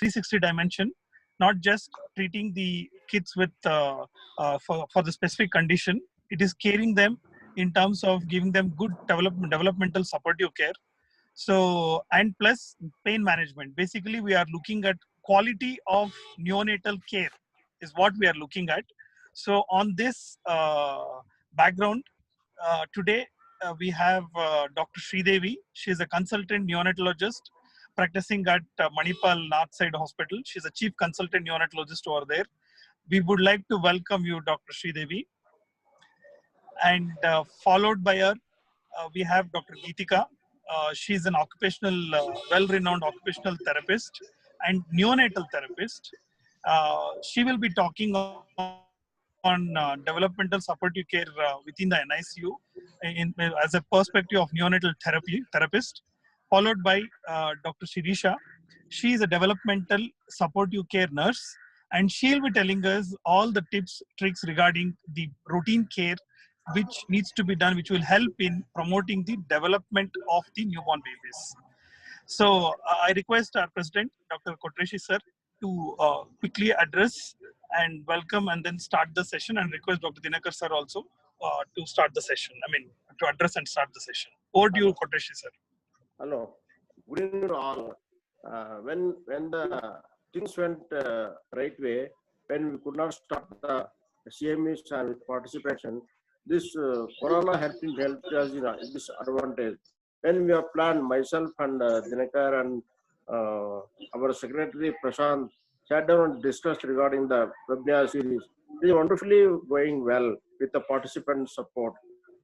360 dimension, not just treating the kids with for the specific condition. It is caring them in terms of giving them good developmental supportive care. So, and plus pain management. Basically, we are looking at quality of neonatal care is what we are looking at. So on this background, today we have Dr. SRIDEVI. She is a consultant neonatologist practicing at Manipal Northside Hospital. She's a chief consultant neonatologist over there. We would like to welcome you, Dr. SRIDEVI. And followed by her, we have Dr. Geetika. She's an occupational, well-renowned occupational therapist and neonatal therapist. She will be talking on developmental supportive care within the NICU as a perspective of neonatal therapist, followed by Dr. Shirisha. She is a developmental supportive care nurse, and she'll be telling us all the tips, tricks regarding the routine care which needs to be done, which will help in promoting the development of the newborn babies. So I request our president, Dr. Kotreshi sir, to quickly address and welcome and then start the session, and request Dr. Dinakar sir also to start the session. I mean, to address and start the session. Over to you, Kotreshi sir. Hello. Good evening to all. When the things went right way, when we could not start the CMEs and with participation, this corona helped us in this advantage. When we have planned, myself and Dinakar and our secretary Prashant sat down and discussed regarding the webinar series. It is wonderfully going well with the participant support.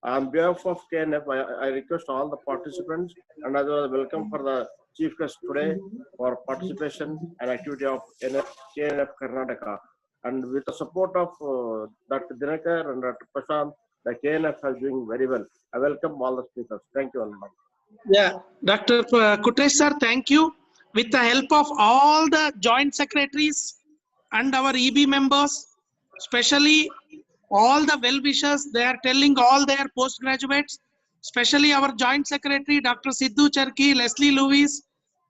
On behalf of KNF, I request all the participants and as well welcome for the chief guest today for participation and activity of KNF Karnataka. And with the support of Dr. Dinakar and Dr. Prashant, the KNF is doing very well. I welcome all the speakers. Thank you very much. Yeah, Dr. Kotresh sir, thank you. With the help of all the joint secretaries and our EB members, especially all the well-wishers, they are telling all their postgraduates, especially our joint secretary, Dr. Sidhu Charki, Leslie Lewis,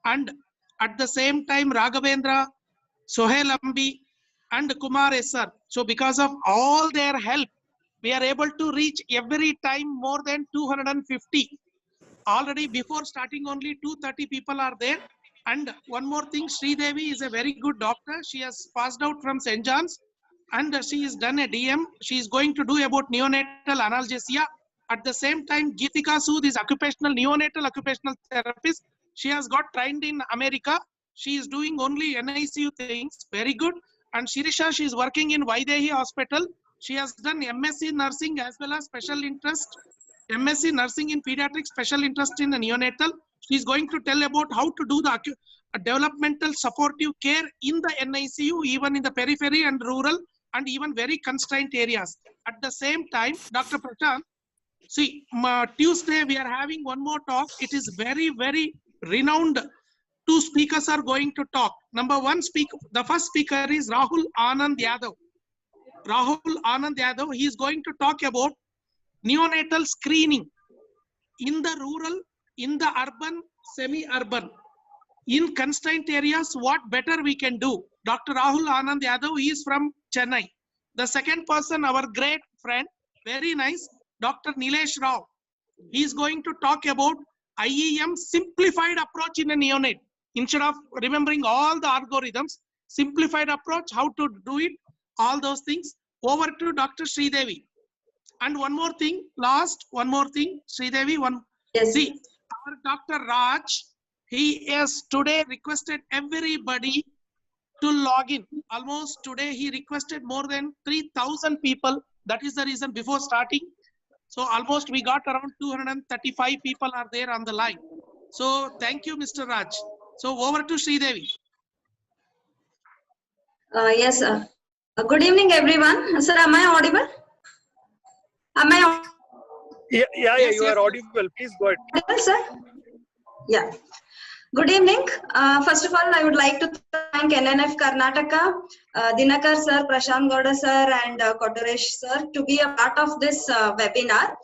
and at the same time, Raghavendra, Sohail Ambi, and Kumar Sir. So because of all their help, we are able to reach every time more than 250. Already before starting only 230 people are there. And one more thing, SRIDEVI is a very good doctor. She has passed out from St. John's and she has done a DM. She is going to do about neonatal analgesia. At the same time, Geetika SOOD is neonatal occupational therapist. She has got trained in America. She is doing only NICU things. Very good. And Shirisha, she is working in Vaidehi Hospital. She has done MSc nursing as well as special interest. MSc nursing in pediatrics, special interest in the neonatal. She is going to tell about how to do the developmental supportive care in the NICU, even in the periphery and rural and even very constrained areas. At the same time, Dr. Prashant, see, Tuesday we are having one more talk. It is very, very renowned. Two speakers are going to talk. Number one speaker, the first speaker is Rahul Anand Yadav. Rahul Anand Yadav, he is going to talk about neonatal screening in the rural, in the urban, semi-urban, in constrained areas, what better we can do. Dr. Rahul Anand Yadav, he is from Chennai. The second person, our great friend, very nice, Dr. Nilesh Rao. He is going to talk about IEM simplified approach in a neonate. Instead of remembering all the algorithms, simplified approach, how to do it, all those things. Over to Dr. SRIDEVI. And one more thing, SRIDEVI, one. Yes. See, our Dr. Raj, he has today requested everybody to log in. Almost today he requested more than 3,000 people. That is the reason before starting. So almost we got around 235 people are there on the line. So thank you, Mr. Raj. So over to SRIDEVI. Yes, sir. Good evening, everyone. Sir, am I audible? Am I? Yeah, you are audible. Please go ahead. Audible, sir? Yeah. Good evening. First of all, I would like to thank NNF Karnataka, Dinakar sir, Prashant Gowda sir, and Kotresh sir to be a part of this webinar.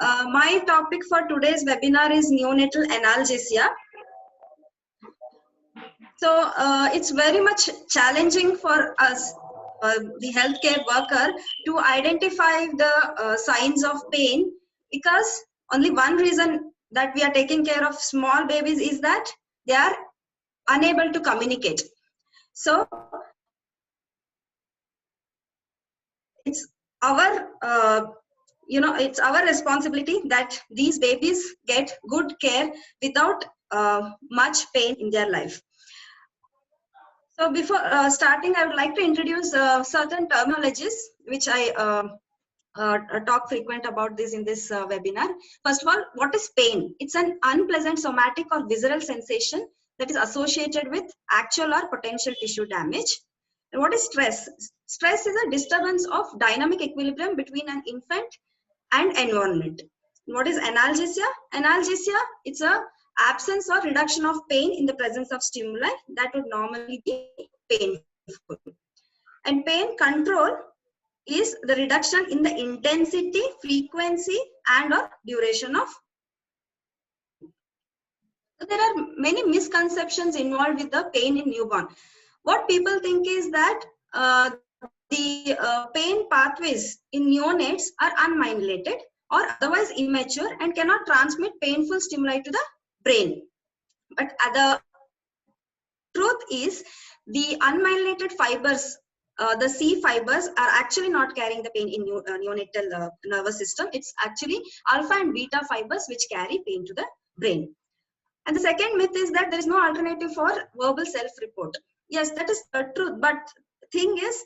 My topic for today's webinar is neonatal analgesia. So it's very much challenging for us, the healthcare worker, to identify the signs of pain, because only one reason that we are taking care of small babies is that they are unable to communicate. So it's our it's our responsibility that these babies get good care without much pain in their life. So before starting, I would like to introduce certain terminologies which I talk frequent about this in this webinar. First of all, what is pain? It's an unpleasant somatic or visceral sensation that is associated with actual or potential tissue damage. And what is stress? Stress is a disturbance of dynamic equilibrium between an infant and environment. What is analgesia? Analgesia, it's a absence or reduction of pain in the presence of stimuli that would normally be painful. And pain control is the reduction in the intensity, frequency, and or duration of. So there are many misconceptions involved with the pain in newborn. What people think is that the pain pathways in neonates are unmyelinated or otherwise immature and cannot transmit painful stimuli to the brain. But the truth is, the unmyelinated fibers, the C fibers, are actually not carrying the pain in neonatal nervous system. It's actually alpha and beta fibers which carry pain to the brain. And the second myth is that there is no alternative for verbal self-report. Yes, that is the truth. But thing is,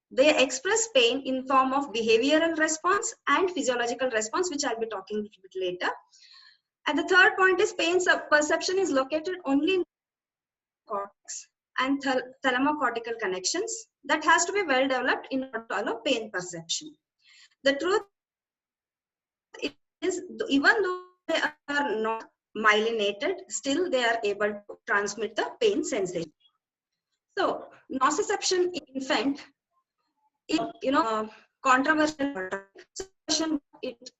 they express pain in form of behavioral response and physiological response, which I'll be talking a little bit later. And the third point is pain perception is located only in cortex and thalamocortical connections that has to be well developed in order to allow pain perception. The truth is, even though they are not myelinated, still they are able to transmit the pain sensation. So nociception in infant is, controversial. It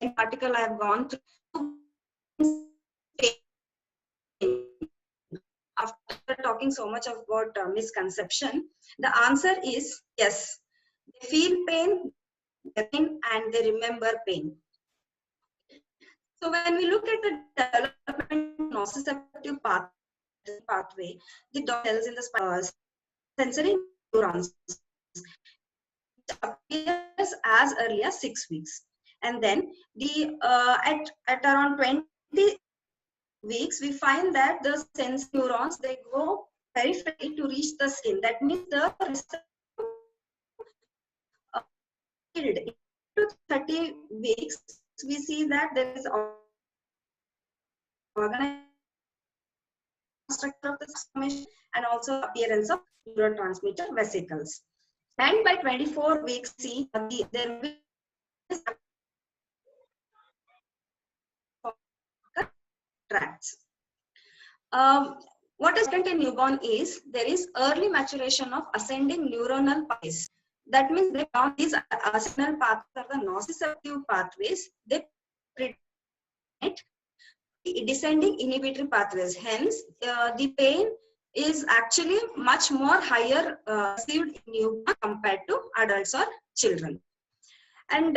in particular, I have gone through pain. After talking so much about misconception, the answer is yes. They feel pain, and they remember pain. So when we look at the development nociceptive pathway, the cells in the sensory neurons, it appears as early as 6 weeks, and then the at around 20 weeks, we find that the sensory neurons, they go peripherally to reach the skin. That means the in 30 weeks, we see that there is organized structure of the formation and also appearance of neurotransmitter vesicles. And by 24 weeks, see there will be tracts. What is important in newborn is there is early maturation of ascending neuronal pathways. That means these ascending pathways are the nociceptive pathways. They predicate descending inhibitory pathways. Hence, the pain is actually much more higher received in newborn compared to adults or children. And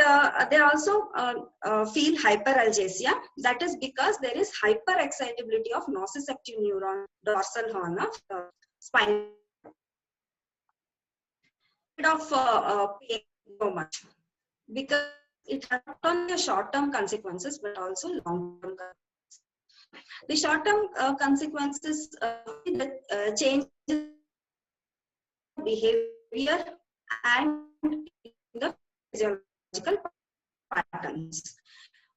they also feel hyperalgesia. That is because there is hyperexcitability of nociceptive neuron dorsal horn of spinal of pain so much, because it has not only short-term consequences but also long-term consequences. The short-term consequences the change in behavior and the physiological patterns.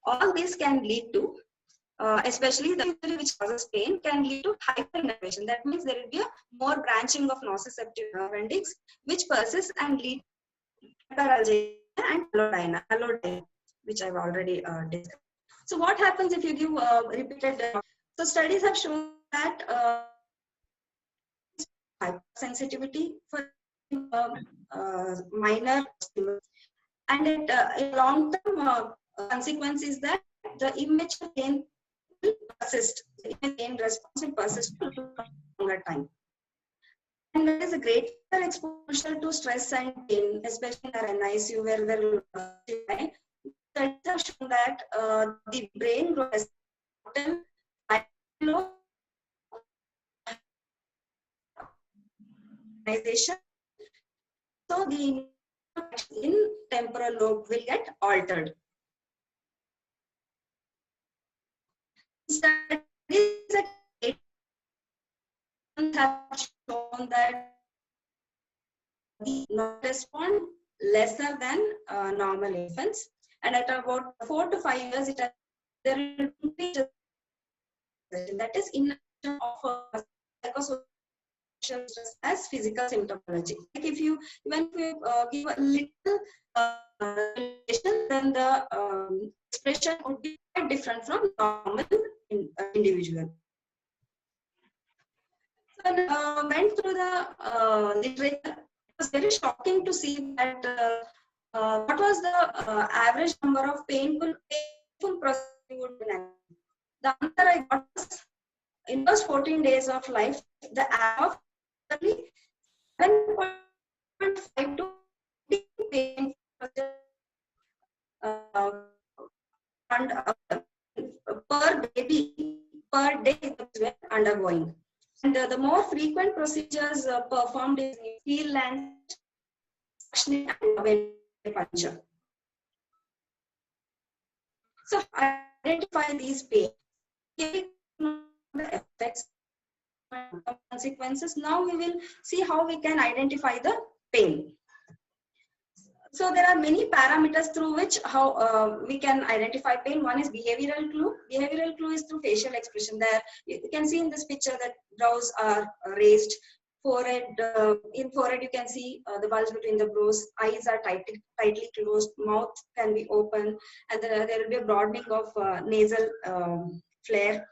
All this can lead to, especially the injury which causes pain, can lead to hyperinnervation. That means there will be a more branching of nociceptive nerve endings, which persists and lead to hyperalgesia and allodynia, which I've already discussed. So what happens if you give repeated? So studies have shown that hypersensitivity for minor stimulus, and a long-term consequence is that the immature pain will persist. The pain response will persist for a longer time. And there is a greater exposure to stress and pain, especially in our NICU where studies have shown that the brain grows organization, so the in temporal lobe will get altered. Studies have shown that the not respond lesser than normal infants, and at about 4 to 5 years, there will be that is in of psychosocial stress as physical symptomology. Like if you give a little then the expression would be quite different from normal individual. So went through the literature. It was very shocking to see that what was the average number of painful procedures. The answer I got was in those 14 days of life, the average of 7.5 to pain and per baby per day were undergoing. And the more frequent procedures performed is heel and suctioning and puncture. So identify these pain, the effects, consequences. Now we will see how we can identify the pain. So there are many parameters through which how we can identify pain. One is behavioral clue. Behavioral clue is through facial expression. There you can see in this picture that brows are raised. Forehead, in forehead you can see the bulge between the brows. Eyes are tightly closed. Mouth can be open, and there will be a broadening of nasal flare.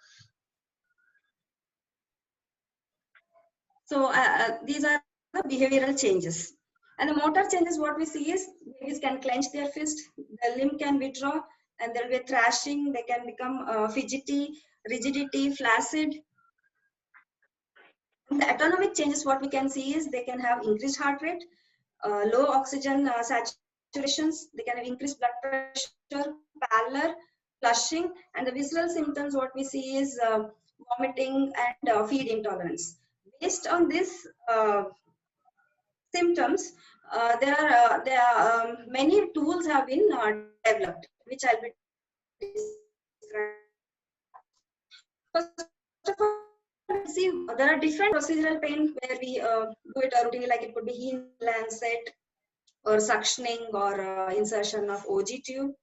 So these are the behavioral changes. And the motor changes, what we see is babies can clench their fist, the limb can withdraw, and there will be a thrashing. They can become fidgety, rigidity, flaccid. And the autonomic changes, what we can see is they can have increased heart rate, low oxygen saturations, they can have increased blood pressure, pallor, flushing, and the visceral symptoms, what we see is vomiting and feed intolerance. Based on this symptoms, there are many tools have been developed, which I'll be describing. First of all, see, there are different procedural pain where we do it routinely, like it could be heel lancet or suctioning or insertion of OG tube.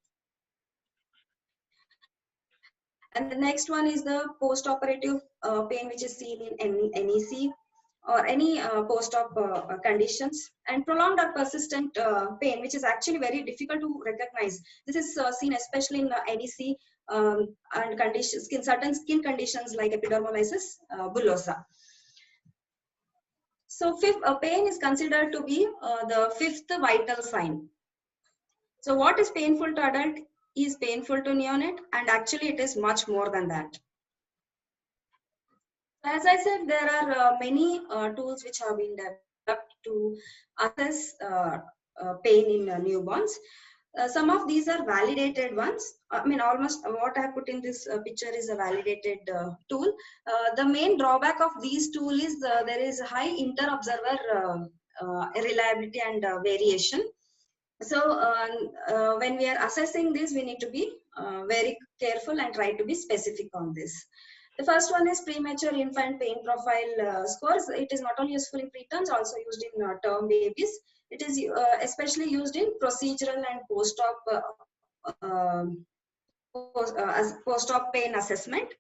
And the next one is the post-operative pain, which is seen in NEC or any post-op conditions, and prolonged or persistent pain, which is actually very difficult to recognize. This is seen especially in NEC and conditions, certain skin conditions like epidermolysis bullosa. So pain is considered to be the fifth vital sign. So what is painful to adult is painful to neonate, and actually it is much more than that. As I said, there are many tools which have been developed to assess pain in newborns. Some of these are validated ones. I mean, almost what I have put in this picture is a validated tool. The main drawback of these tools is there is high inter-observer reliability and variation. So when we are assessing this, we need to be very careful and try to be specific on this. The first one is premature infant pain profile scores. It is not only useful in preterms, also used in term babies. It is especially used in procedural and post-op pain assessment.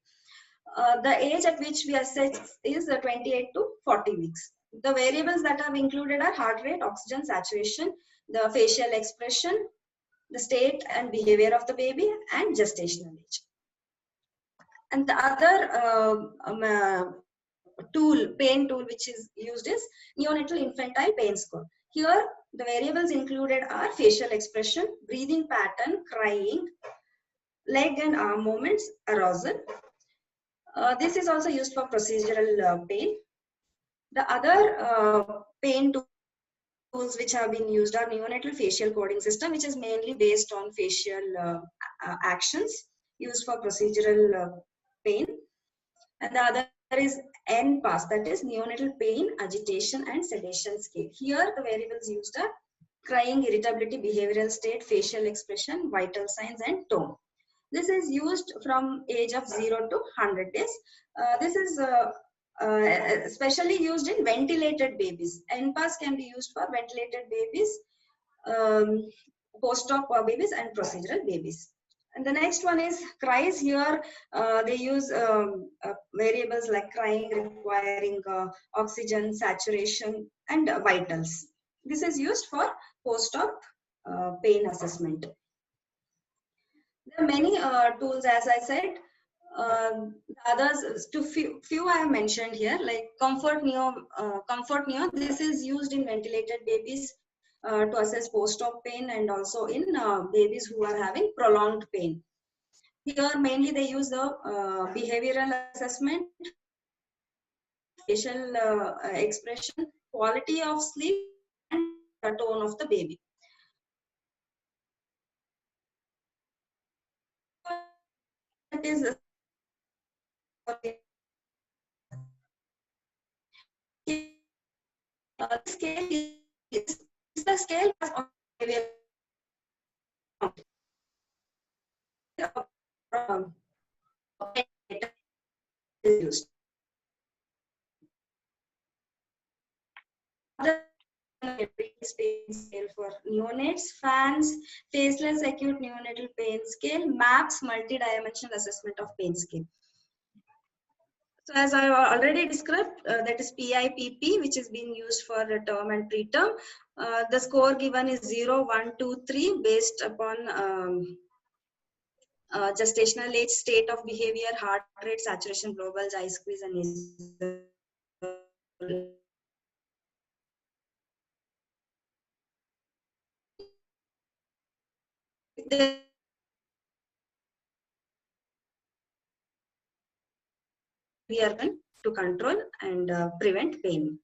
The age at which we assess is 28 to 40 weeks. The variables that are included are heart rate, oxygen saturation, the facial expression, the state and behavior of the baby, and gestational age. And the other pain tool which is used is neonatal infantile pain score. Here the variables included are facial expression, breathing pattern, crying, leg and arm movements, arousal, This is also used for procedural pain. The other pain tools which have been used are neonatal facial coding system, which is mainly based on facial actions used for procedural pain. And the other is NPAS, that is neonatal pain, agitation, and sedation scale. Here, the variables used are crying, irritability, behavioral state, facial expression, vital signs, and tone. This is used from age of 0 to 100 days. This is especially used in ventilated babies. NPAS can be used for ventilated babies, post-op babies, and procedural babies. And the next one is cries. Here they use variables like crying requiring oxygen, saturation, and vitals. This is used for post-op pain assessment. There are many tools, as I said. Others, to few I have mentioned here, like Comfort Neo. This is used in ventilated babies to assess post-op pain, and also in babies who are having prolonged pain. Here mainly they use the behavioral assessment, facial expression, quality of sleep, and the tone of the baby. That is scale is the scale of behavior is used. Pain scale for neonates, FANS, faceless acute neonatal pain scale, MAPS, multi-dimensional assessment of pain scale. So as I already described, that is PIPP, which is being used for term and preterm. The score given is 0, 1, 2, 3 based upon gestational age, state of behavior, heart rate, saturation, blow bulge, eye squeeze, and we are going to control and prevent pain.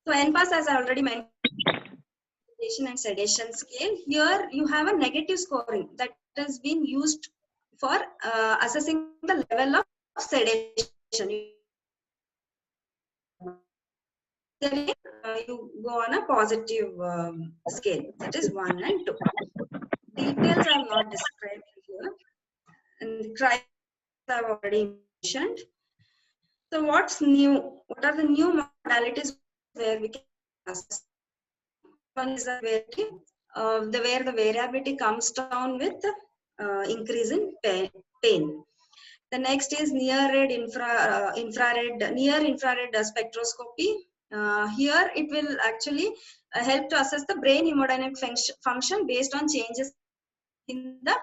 So NPAS, as I already mentioned, and sedation scale. Here you have a negative scoring that has been used for assessing the level of sedation. Then you go on a positive scale, that is 1 and 2. Details are not described here, and cries I've already mentioned. So what's new? What are the new modalities where we can assess? One is where the variability comes down with increase in pain. The next is near infrared spectroscopy. Here it will actually help to assess the brain hemodynamic function based on changes in the.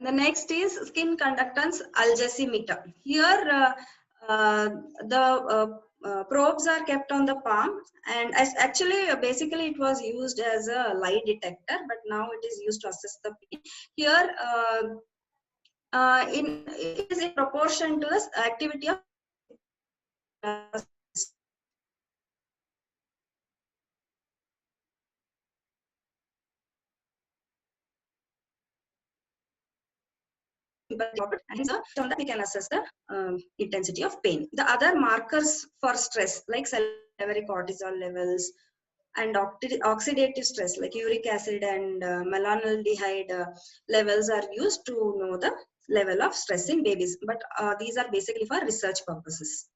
The next is skin conductance algesimeter. Here the probes are kept on the palm, and basically it was used as a lie detector, but now it is used to assess the pain. Here it is in proportion to the activity of and so from that we can assess the intensity of pain. The other markers for stress like salivary cortisol levels and oxidative stress like uric acid and melanaldehyde levels are used to know the level of stress in babies, but these are basically for research purposes.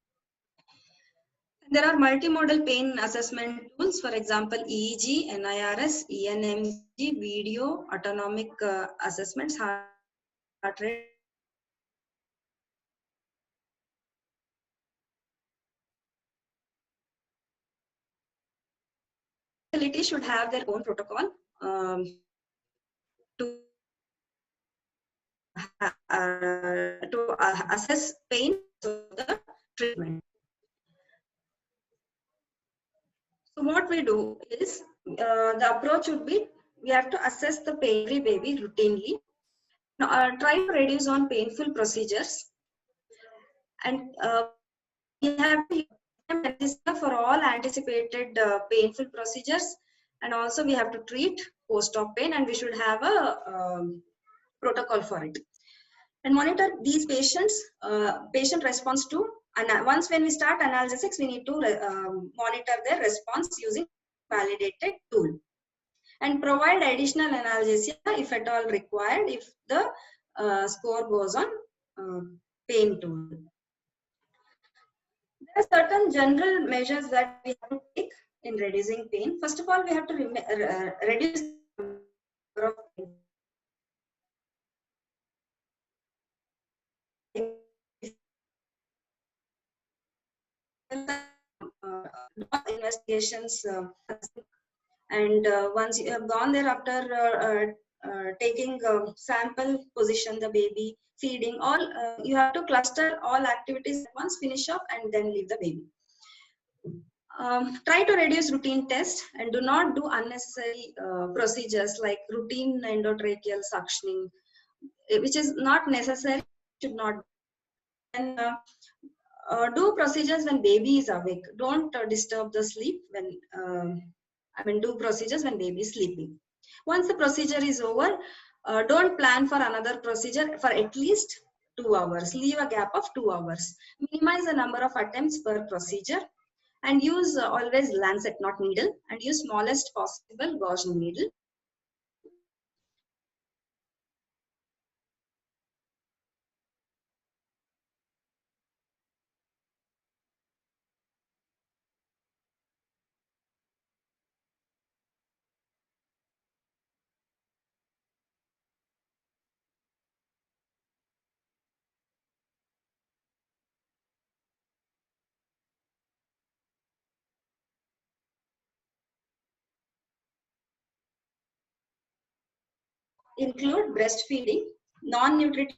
There are multimodal pain assessment tools, for example, EEG, NIRS, ENMG, video, autonomic assessments, heart rate. Facilities should have their own protocol to assess pain so the treatment. So what we do is the approach would be we have to assess the pain every baby routinely. Try to reduce on painful procedures, and we have to use anesthesia for all anticipated painful procedures, and also we have to treat post-op pain, and we should have a protocol for it. And monitor these patients, patient response to, and once when we start analgesics, we need to monitor their response using validated tool, and provide additional analgesia if at all required, if the score goes on pain tool. There are certain general measures that we have to take in reducing pain. First of all, we have to reduce the number of investigations, and once you have gone there, after taking sample, position the baby, feeding, all you have to cluster all activities at once, finish up, and then leave the baby. Try to reduce routine tests, and do not do unnecessary procedures like routine endotracheal suctioning, which is not necessary, should not. And do procedures when baby is awake. Don't disturb the sleep when, do procedures when baby is sleeping. Once the procedure is over, don't plan for another procedure for at least 2 hours. Leave a gap of 2 hours. Minimize the number of attempts per procedure, and use always lancet, not needle, and use smallest possible gauge needle. Include breastfeeding, non-nutritive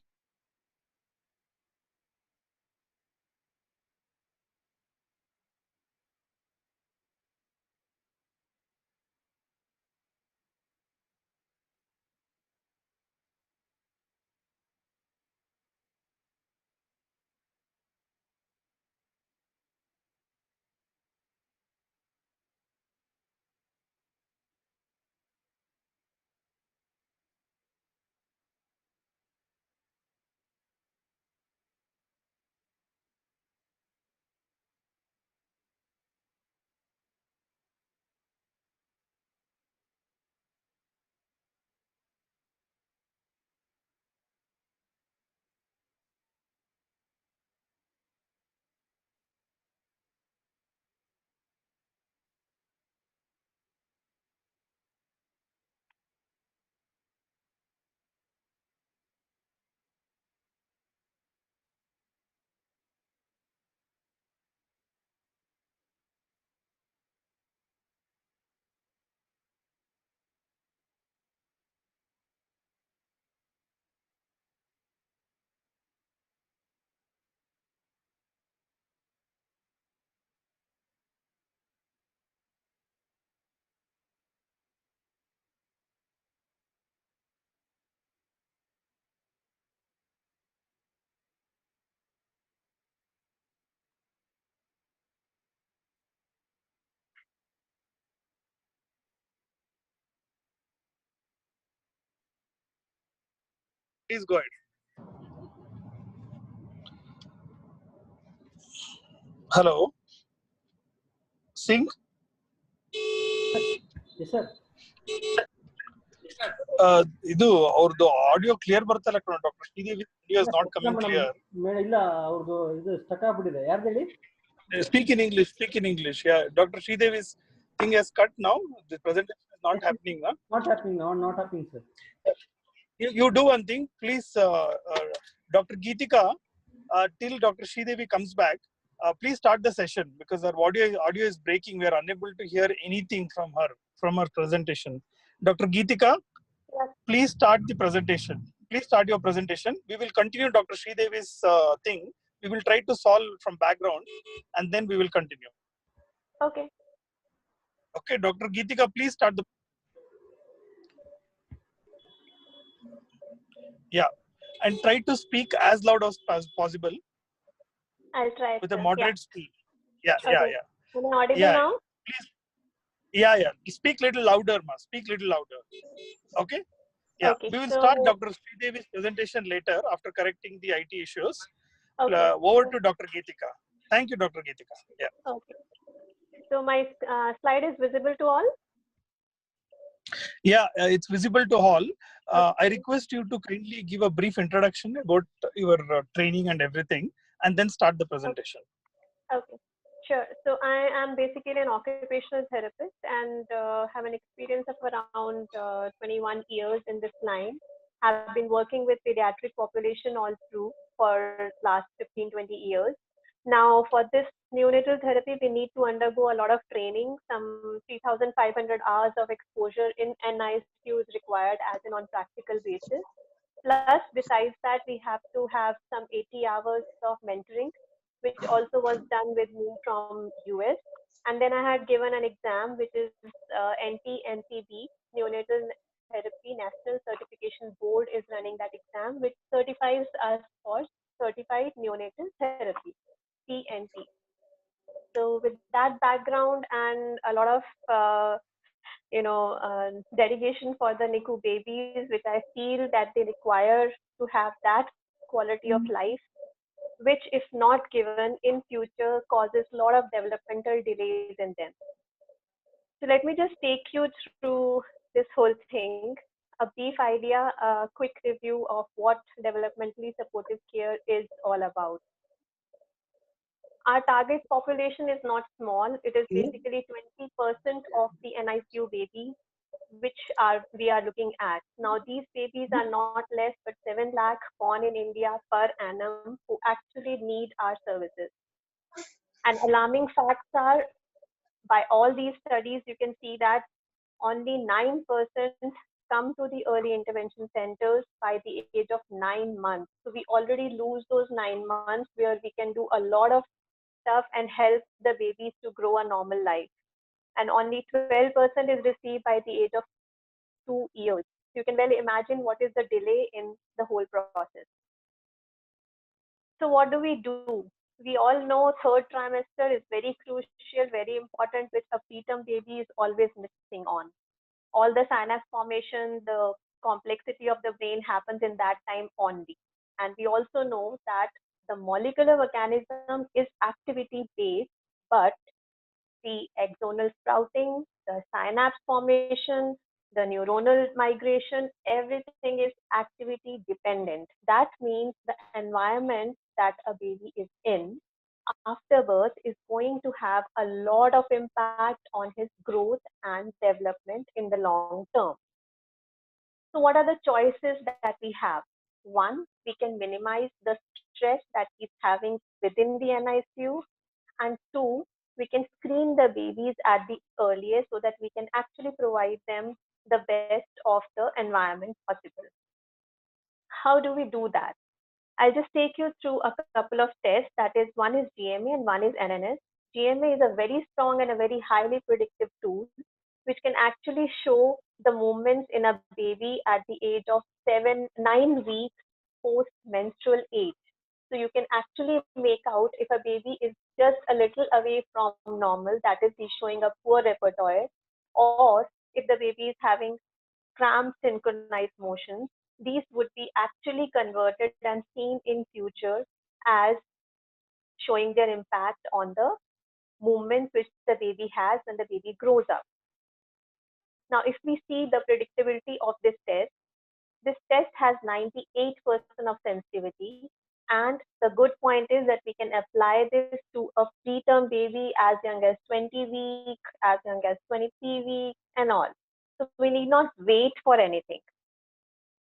Please go ahead. Hello. Singh. Yes, sir. ಇದು ಅವ್ರದ್ದು audio clear ಬರ್ತಲ್ಲ ಕಣ doctor Sridevi audio is not coming clear. ಇಲ್ಲ ಅವ್ರದ್ದು ಇದು stuck ಆಗ್ಬಿಟ್ಟಿದೆ. ಯಾರ್ದು ಹೇಳಿ? Speak in English. Yeah, Dr. Sridevi's thing has cut now. The presentation is not happening. Huh? Not happening, sir. You do one thing, please, Dr. Geetika, till Dr. Sridevi comes back, please start the session because our audio is breaking. We are unable to hear anything from her presentation. Dr. Geetika, please start the presentation. Please start your presentation. We will continue Dr. Sridevi's thing. We will try to solve from background and then we will continue. Okay. Okay, Dr. Geetika, please start the. Yeah, and try to speak as loud as possible I'll try, with a sir. moderate speed. Yeah, yeah, Okay. yeah, Am I audible yeah. now? Please, yeah. Speak little louder, ma. Speak little louder. Okay. Yeah, Okay. we will So, start Dr. Sridevi's presentation later after correcting the IT issues. okay. Over to Dr. Geetika. Thank you, Dr. Geetika. Yeah. Okay. So my slide is visible to all? Yeah, it's visible to all. I Okay. request you to kindly give a brief introduction about your training and everything, and then start the presentation. Okay, sure. So I am basically an occupational therapist and have an experience of around 21 years in this line. Have been working with pediatric population all through for last 15, 20 years. Now for this neonatal therapy, we need to undergo a lot of training. Some 3,500 hours of exposure in NICU is required as an on practical basis. Plus, besides that, we have to have some 80 hours of mentoring, which also was done with me from US. And then I had given an exam, which is NT-NCB, Neonatal Therapy National Certification Board is running that exam, which certifies us for Certified Neonatal Therapy, CNT. So with that background and a lot of dedication for the Nicu babies, which I feel that they require to have that quality of life, which if not given in future causes a lot of developmental delays in them. So let me just take you through this whole thing, a brief idea, a quick review of what developmentally supportive care is all about. Our target population is not small. It is basically 20% of the NICU babies, which we are looking at. Now, these babies are not less but 7 lakh born in India per annum who actually need our services. And alarming facts are, by all these studies, you can see that only 9% come to the early intervention centers by the age of 9 months. So we already lose those 9 months where we can do a lot of stuff and help the babies to grow a normal life. And only 12% is received by the age of 2 years. You can well imagine what is the delay in the whole process. So what do? We all know third trimester is very crucial, very important, which a preterm baby is always missing on. All the synapse formation, the complexity of the brain happens in that time only. And we also know that the molecular mechanism is activity based, but the axonal sprouting, the synapse formation, the neuronal migration, everything is activity dependent. That means the environment that a baby is in after birth is going to have a lot of impact on his growth and development in the long term. So what are the choices that we have? One, we can minimize the stress that he's having within the NICU. And two, we can screen the babies at the earliest so that we can actually provide them the best of the environment possible. How do we do that? I'll just take you through a couple of tests. That is, one is GMA and one is NNS. GMA is a very strong and a very highly predictive tool, which can actually show the movements in a baby at the age of 9 weeks post-menstrual age. So you can actually make out if a baby is just a little away from normal, that is, he's showing a poor repertoire, or if the baby is having cramped synchronized motions, these would be actually converted and seen in future as showing their impact on the movements which the baby has when the baby grows up. Now, if we see the predictability of this test has 98% of sensitivity. And the good point is that we can apply this to a preterm baby as young as 20 weeks, as young as 23 weeks, and all. So we need not wait for anything.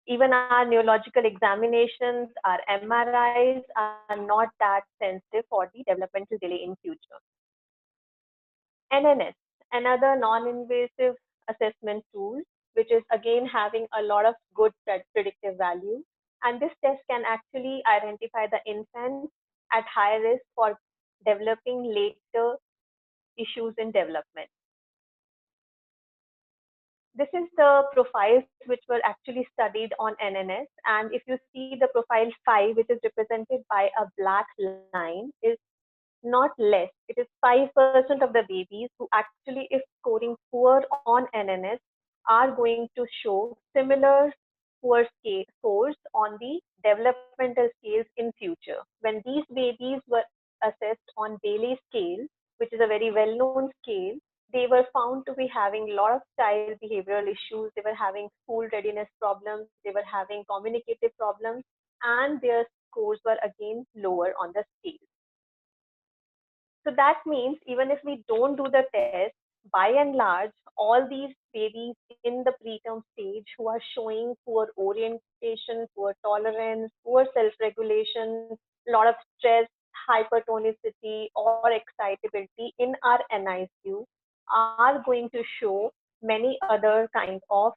Even our neurological examinations, our MRIs are not that sensitive for the developmental delay in future. NNS, another non-invasive assessment tool, which is again having a lot of good predictive value. And this test can actually identify the infants at high risk for developing later issues in development. This is the profiles which were actually studied on NNS. And if you see the profile 5, which is represented by a black line, is not less. It is 5% of the babies who actually, if scoring poor on NNS, are going to show similar poor scores on the developmental scales in future. When these babies were assessed on Bailey scale, which is a very well-known scale, they were found to be having a lot of child behavioral issues. They were having school readiness problems. They were having communicative problems, and their scores were again lower on the scale. So that means even if we don't do the test, by and large, all these babies in the preterm stage who are showing poor orientation, poor tolerance, poor self-regulation, a lot of stress, hypertonicity, or excitability in our NICU are going to show many other kinds of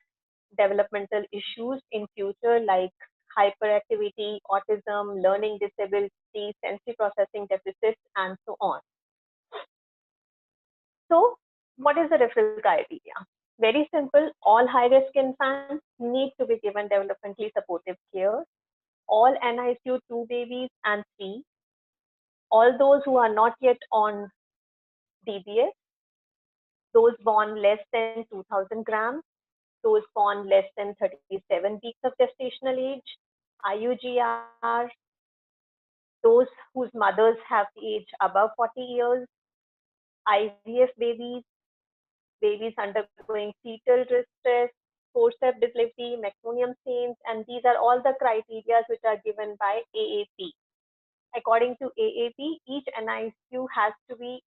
developmental issues in future, like hyperactivity, autism, learning disability, sensory processing deficits, and so on. So what is the referral criteria? Very simple. All high-risk infants need to be given developmentally supportive care. All NICU 2 babies and 3. All those who are not yet on DBS. Those born less than 2,000 grams. Those born less than 37 weeks of gestational age. IUGR. Those whose mothers have the age above 40 years. IVF babies, babies undergoing fetal distress, forceps disability, meconium stains, and these are all the criteria which are given by AAP. According to AAP, each NICU has to be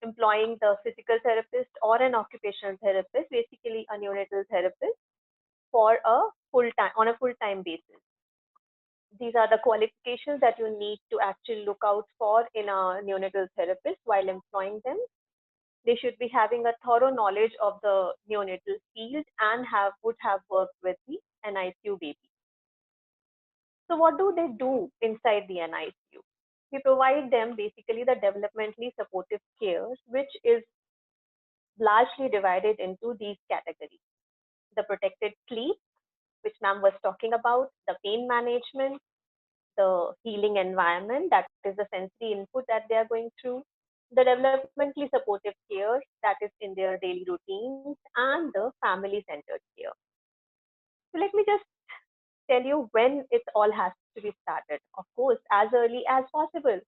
employing the physical therapist or an occupational therapist, basically a neonatal therapist, for a on a full-time basis. These are the qualifications that you need to actually look out for in a neonatal therapist while employing them. They should be having a thorough knowledge of the neonatal field and would have worked with the NICU baby. So what do they do inside the NICU? We provide them basically the developmentally supportive care, which is largely divided into these categories. The protected sleep, which ma'am was talking about, the pain management, the healing environment, that is the sensory input that they are going through, the developmentally supportive care that is in their daily routines, and the family-centered care. So let me just tell you when it all has to be started. Of course, as early as possible.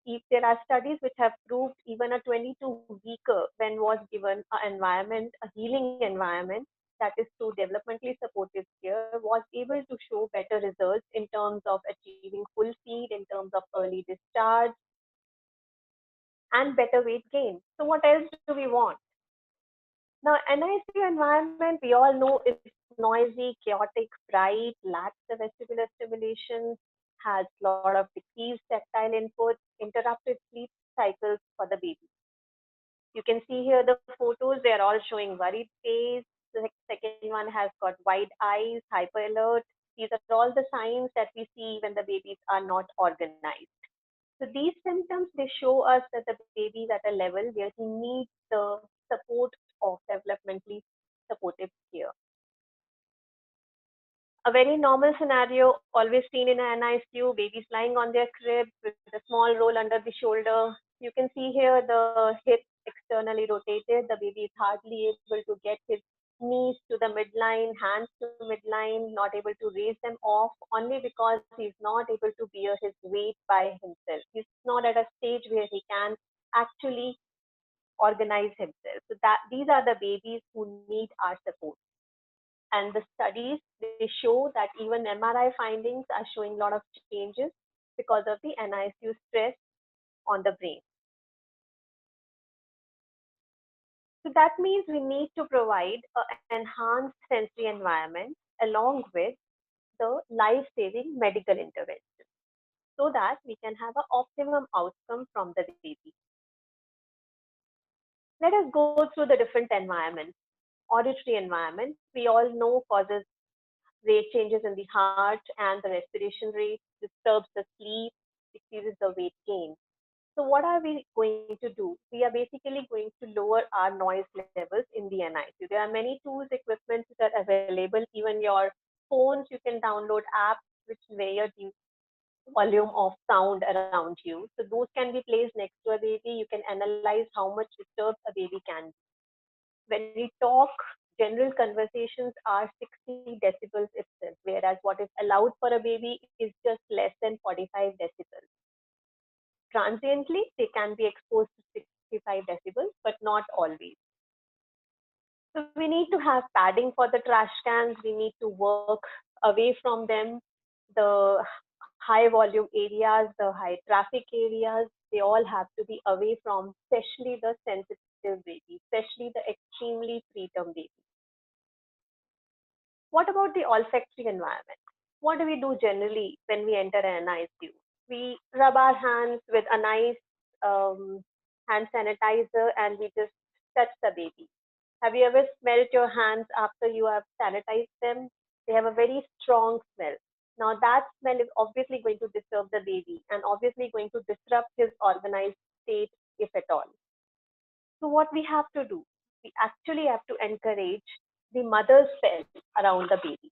If there are studies which have proved even a 22-weeker when was given an environment, a healing environment, that is through developmentally supportive care, was able to show better results in terms of achieving full feed, in terms of early discharge, and better weight gain. So what else do we want? Now, NICU environment, we all know, is noisy, chaotic, bright, lacks the vestibular stimulation, has a lot of decreased tactile input, interrupted sleep cycles for the baby. You can see here the photos, they're all showing worried face. The second one has got wide eyes, hyper alert. These are all the signs that we see when the babies are not organized. So these symptoms, they show us that the baby is at a level where he needs the support of developmentally supportive care. A very normal scenario always seen in an NICU, babies lying on their crib with a small roll under the shoulder. You can see here the hip externally rotated. The baby is hardly able to get his knees to the midline, hands to midline, not able to raise them off, only because he's not able to bear his weight by himself. He's not at a stage where he can actually organize himself. So these are the babies who need our support. And the studies, they show that even MRI findings are showing a lot of changes because of the NICU stress on the brain. So that means we need to provide an enhanced sensory environment along with the life-saving medical intervention so that we can have an optimum outcome from the baby. Let us go through the different environments. Auditory environment, we all know, causes rate changes in the heart and the respiration rate, disturbs the sleep, decreases the weight gain. So what are we going to do? We are basically going to lower our noise levels in the NICU. There are many tools, equipments that are available. Even your phones, you can download apps which layer the volume of sound around you. So those can be placed next to a baby. You can analyze how much disturbed a baby can be. When we talk, general conversations are 60 decibels itself, whereas what is allowed for a baby is just less than 45 decibels. Transiently, they can be exposed to 65 decibels, but not always. So we need to have padding for the trash cans. We need to work away from them. The high volume areas, the high traffic areas, they all have to be away from, especially the sensitive baby, especially the extremely preterm baby. What about the olfactory environment? What do we do generally when we enter an NICU? We rub our hands with a nice hand sanitizer and we just touch the baby. Have you ever smelled your hands after you have sanitized them? They have a very strong smell. Now that smell is obviously going to disturb the baby and obviously going to disrupt his organized state, if at all. So what we have to do? We actually have to encourage the mother's smell around the baby.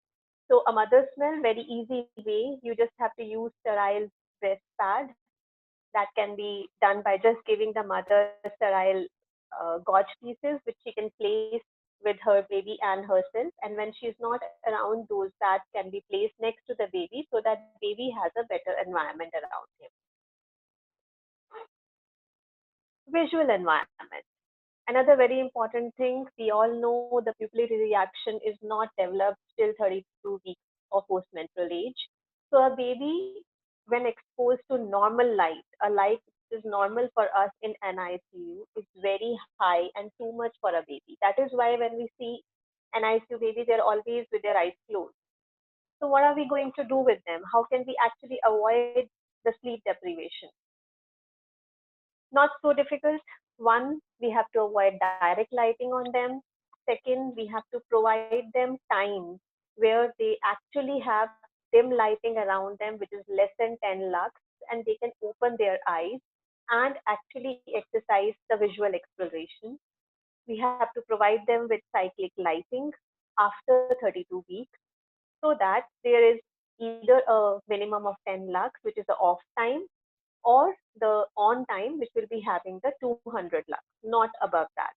So a mother's smell, very easy way, you just have to use sterile breast pad. That can be done by just giving the mother sterile gauze pieces, which she can place with her baby and herself. And when she's not around, those pads can be placed next to the baby so that baby has a better environment around him. Visual environment. Another very important thing, we all know the pupillary reaction is not developed till 32 weeks of postmenstrual age. So a baby, when exposed to normal light, a light which is normal for us in NICU, is very high and too much for a baby. That is why when we see NICU baby, they're always with their eyes closed. So what are we going to do with them? How can we actually avoid the sleep deprivation? Not so difficult. One, we have to avoid direct lighting on them. Second, we have to provide them time where they actually have dim lighting around them, which is less than 10 lux, and they can open their eyes and actually exercise the visual exploration. We have to provide them with cyclic lighting after 32 weeks so that there is either a minimum of 10 lux, which is the off time, or the on time, which will be having the 200 lux, not above that.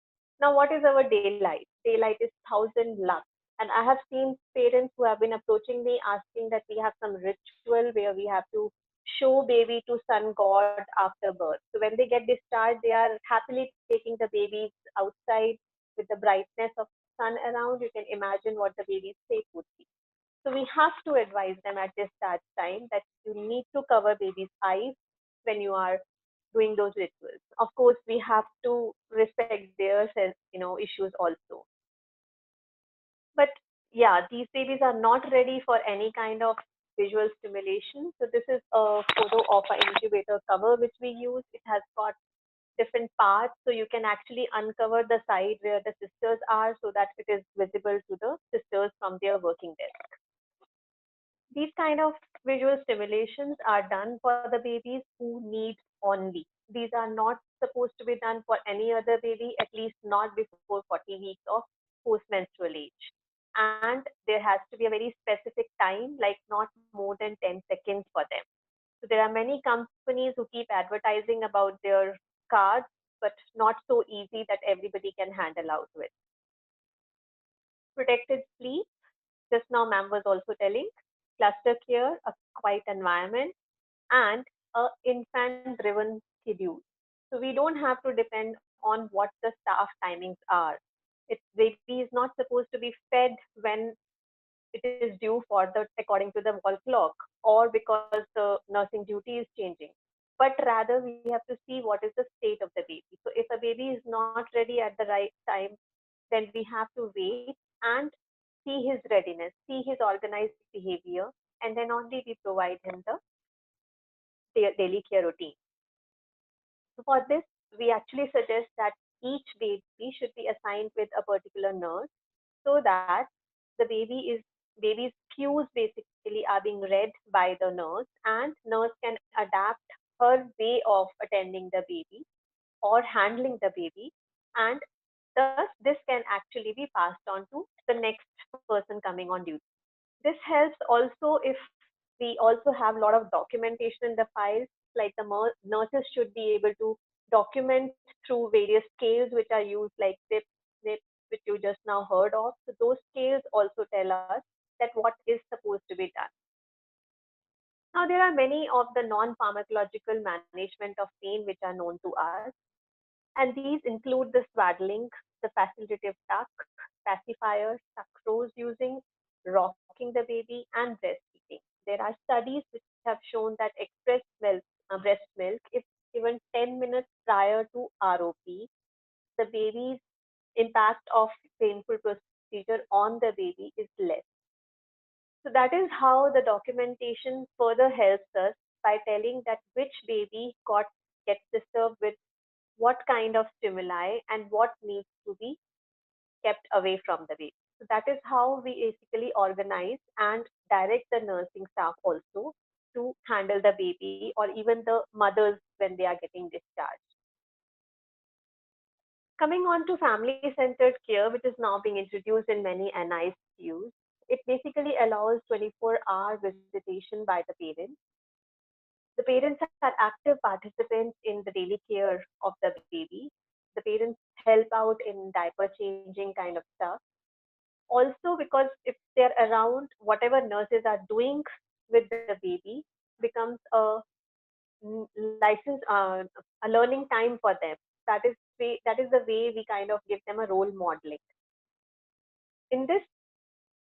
Now, what is our daylight? Daylight is 1000 lux. And I have seen parents who have been approaching me asking that we have some ritual where we have to show baby to sun god after birth. So when they get discharged, they are happily taking the babies outside with the brightness of sun around. You can imagine what the baby's fate would be. So we have to advise them at this start time that you need to cover baby's eyes when you are doing those rituals. Of course, we have to respect their issues also. But yeah, these babies are not ready for any kind of visual stimulation. So this is a photo of an incubator cover which we use. It has got different parts, so you can actually uncover the side where the sisters are so that it is visible to the sisters from their working desk. These kind of visual stimulations are done for the babies who need only. These are not supposed to be done for any other baby, at least not before 40 weeks of postmenstrual age. And there has to be a very specific time, like not more than 10 seconds for them. So there are many companies who keep advertising about their cards, but not so easy that everybody can handle out with. Protected sleep, just now ma'am was also telling, cluster care, a quiet environment, and a infant-driven schedule. So we don't have to depend on what the staff timings are. Baby is not supposed to be fed when it is due for the according to the wall clock or because the nursing duty is changing. But rather we have to see what is the state of the baby. So if a baby is not ready at the right time, then we have to wait and see his readiness, see his organized behavior, and then only we provide him the daily care routine. So for this, we actually suggest that each baby should be assigned with a particular nurse so that the baby's cues basically are being read by the nurse and nurse can adapt her way of attending the baby or handling the baby, and thus this can actually be passed on to the next person coming on duty. This helps also if we also have a lot of documentation in the files, like the nurses should be able to document through various scales which are used, like SIP, SNP, which you just now heard of. So those scales also tell us that what is supposed to be done. Now, there are many of the non-pharmacological management of pain which are known to us, and these include the swaddling, the facilitative tuck, pacifier, tuck rows using, rocking the baby, and breastfeeding. There are studies which have shown that expressed milk, breast milk, if given 10 minutes prior to ROP, the baby's impact of painful procedure on the baby is less. So that is how the documentation further helps us by telling that which baby gets disturbed with what kind of stimuli and what needs to be kept away from the baby. So that is how we basically organize and direct the nursing staff also to handle the baby or even the mothers when they are getting discharged. Coming on to family-centered care, which is now being introduced in many NICUs, it basically allows 24-hour visitation by the parents. The parents are active participants in the daily care of the baby. The parents help out in diaper changing kind of stuff. Also, because if they're around, whatever nurses are doing with the baby becomes a license, a learning time for them. That is the way we kind of give them a role modeling. In this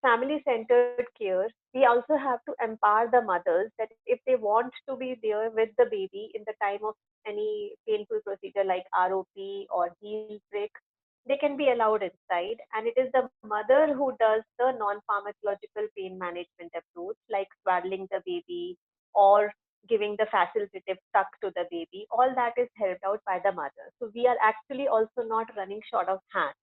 family-centered care, we also have to empower the mothers that if they want to be there with the baby in the time of any painful procedure like ROP or heel prick, they can be allowed inside. And it is the mother who does the non-pharmacological pain management approach, like swaddling the baby or giving the facilitative tuck to the baby. All that is helped out by the mother. So we are actually also not running short of hands.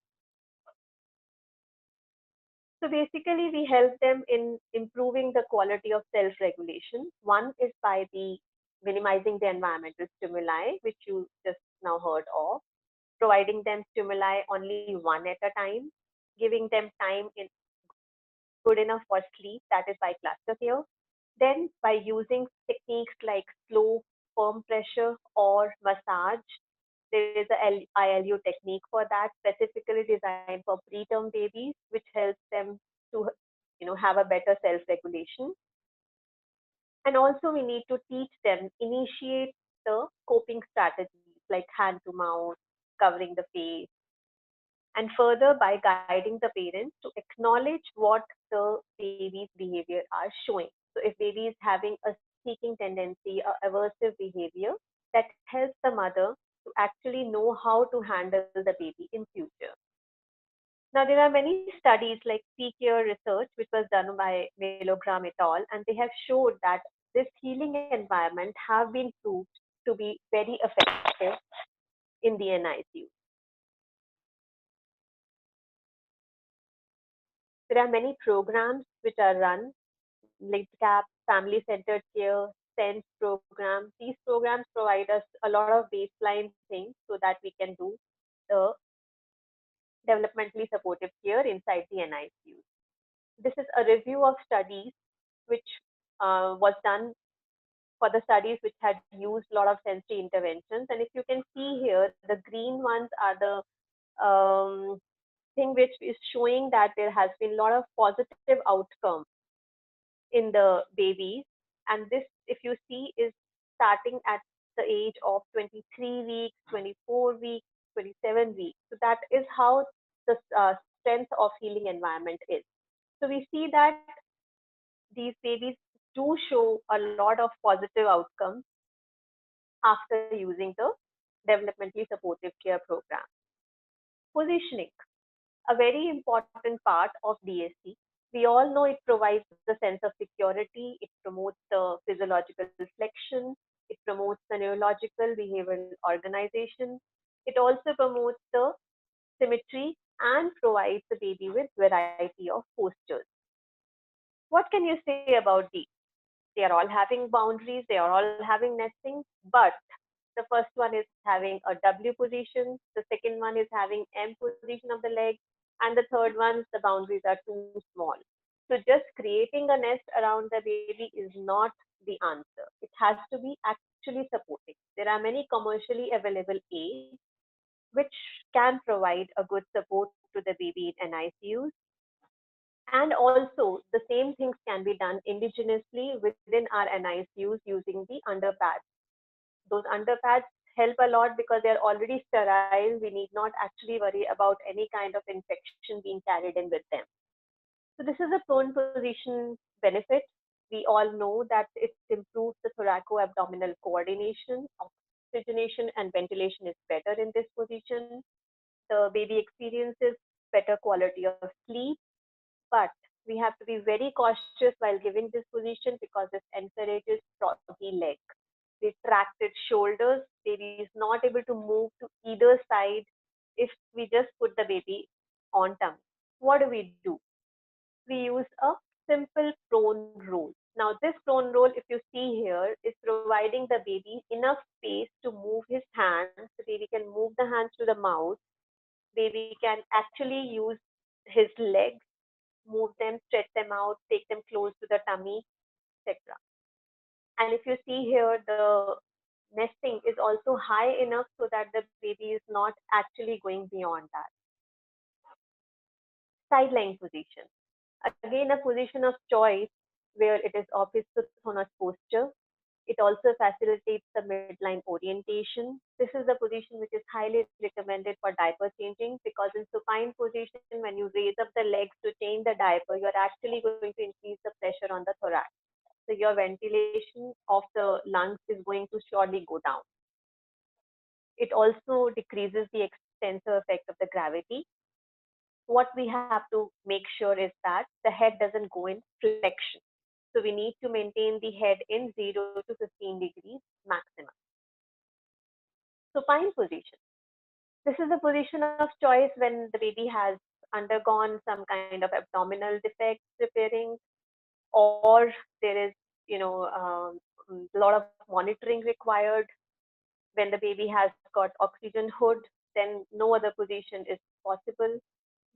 So basically, we help them in improving the quality of self-regulation. One is by the minimizing the environmental stimuli, which you just now heard of, providing them stimuli only one at a time, giving them time in good enough for sleep, that is by cluster care. Then by using techniques like slow, firm pressure or massage, there is a ILU technique for that, specifically designed for preterm babies, which helps them to have a better self-regulation. And also we need to teach them, initiate the coping strategies like hand to mouth, covering the face, and further by guiding the parents to acknowledge what the baby's behavior are showing. So if baby is having a seeking tendency, a aversive behavior, that helps the mother to actually know how to handle the baby in future. Now, there are many studies like P-Care research, which was done by Melogram et al., and they have showed that this healing environment have been proved to be very effective in the NICU. There are many programs which are run, like CAP, Family Centered Care, SENSE program. These programs provide us a lot of baseline things so that we can do the developmentally supportive care inside the NICU. This is a review of studies which was done for the studies which had used a lot of sensory interventions. And if you can see here, the green ones are the thing which is showing that there has been a lot of positive outcome in the babies. And this, if you see, is starting at the age of 23 weeks, 24 weeks, 27 weeks. So that is how the strength of healing environment is. So we see that these babies do show a lot of positive outcomes after using the developmentally supportive care program. Positioning, a very important part of DSC. We all know it provides the sense of security, it promotes the physiological reflection, it promotes the neurological behavioral organization, it also promotes the symmetry and provides the baby with variety of postures. What can you say about these? They are all having boundaries, they are all having nesting, but the first one is having a W position, the second one is having M position of the leg, and the third one, the boundaries are too small. So just creating a nest around the baby is not the answer. It has to be actually supporting. There are many commercially available aids which can provide a good support to the baby in NICUs. And also, the same things can be done indigenously within our NICUs using the underpads. Those underpads help a lot because they're already sterile. We need not actually worry about any kind of infection being carried in with them. So this is a prone position benefit. We all know that it improves the thoraco-abdominal coordination. Oxygenation and ventilation is better in this position. The baby experiences better quality of sleep, but we have to be very cautious while giving this position because this encourages froggy leg. Retracted shoulders, baby is not able to move to either side if we just put the baby on tummy. What do? We use a simple prone roll. Now this prone roll, if you see here, is providing the baby enough space to move his hands. The baby can move the hands to the mouth. Baby can actually use his legs, move them, stretch them out, take them close to the tummy, etc. And if you see here, the nesting is also high enough so that the baby is not actually going beyond that. Sideline position. Again, a position of choice where it is opisthotonous posture. It also facilitates the midline orientation. This is the position which is highly recommended for diaper changing because in supine position, when you raise up the legs to change the diaper, you're actually going to increase the pressure on the thorax. So your ventilation of the lungs is going to surely go down. It also decreases the extensor effect of the gravity. What we have to make sure is that the head doesn't go in flexion. So we need to maintain the head in 0 to 15 degrees maximum. Supine position. This is a position of choice when the baby has undergone some kind of abdominal defect repairing, or there is, a lot of monitoring required. When the baby has got oxygen hood, then no other position is possible.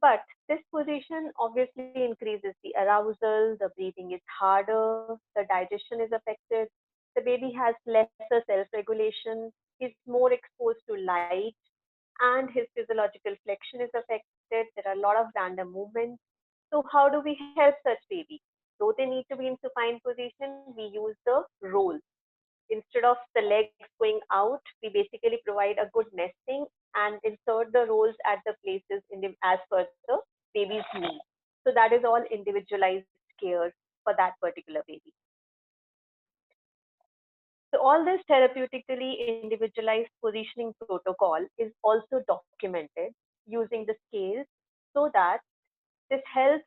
But this position obviously increases the arousal, the breathing is harder, the digestion is affected, the baby has lesser self-regulation, is more exposed to light, and his physiological flexion is affected. There are a lot of random movements. So how do we help such babies? Though they need to be in supine position, we use the roll. Instead of the legs going out, we basically provide a good nesting and insert the rolls at the places as per the baby's need. So that is all individualized care for that particular baby. So all this therapeutically individualized positioning protocol is also documented using the scales so that this helps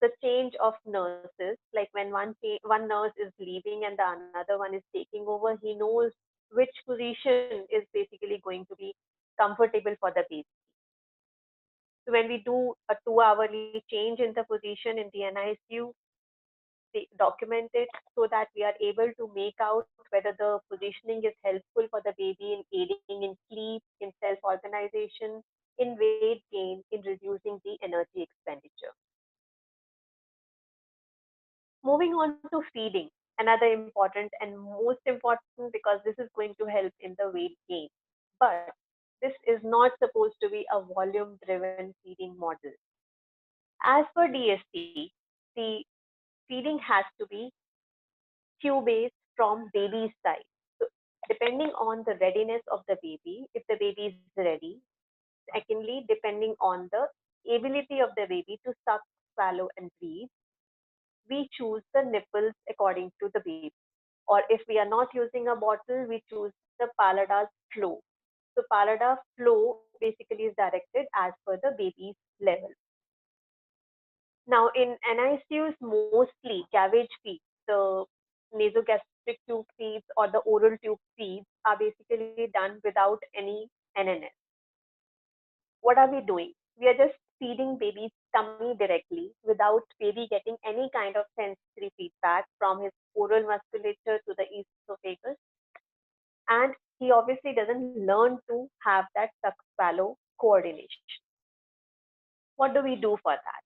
the change of nurses, like when one nurse is leaving and the another one is taking over, he knows which position is basically going to be comfortable for the baby. So when we do a 2-hourly change in the position in the NICU, they document it so that we are able to make out whether the positioning is helpful for the baby in aiding in sleep, in self-organization, in weight gain, in reducing the energy expenditure. Moving on to feeding, another important and most important because this is going to help in the weight gain. But this is not supposed to be a volume-driven feeding model. As per DST, the feeding has to be cue-based from baby's side. So depending on the readiness of the baby, if the baby is ready. Secondly, depending on the ability of the baby to suck, swallow, and breathe, we choose the nipples according to the baby. Or if we are not using a bottle, we choose the Palada's flow. So Palada flow basically is directed as per the baby's level. Now in NICUs, mostly cabbage feeds, the nasogastric tube feeds or the oral tube feeds are basically done without any NNS. What are we doing? We are just feeding baby's tummy directly without baby getting any kind of sensory feedback from his oral musculature to the esophagus. And he obviously doesn't learn to have that suck swallow coordination. What do we do for that?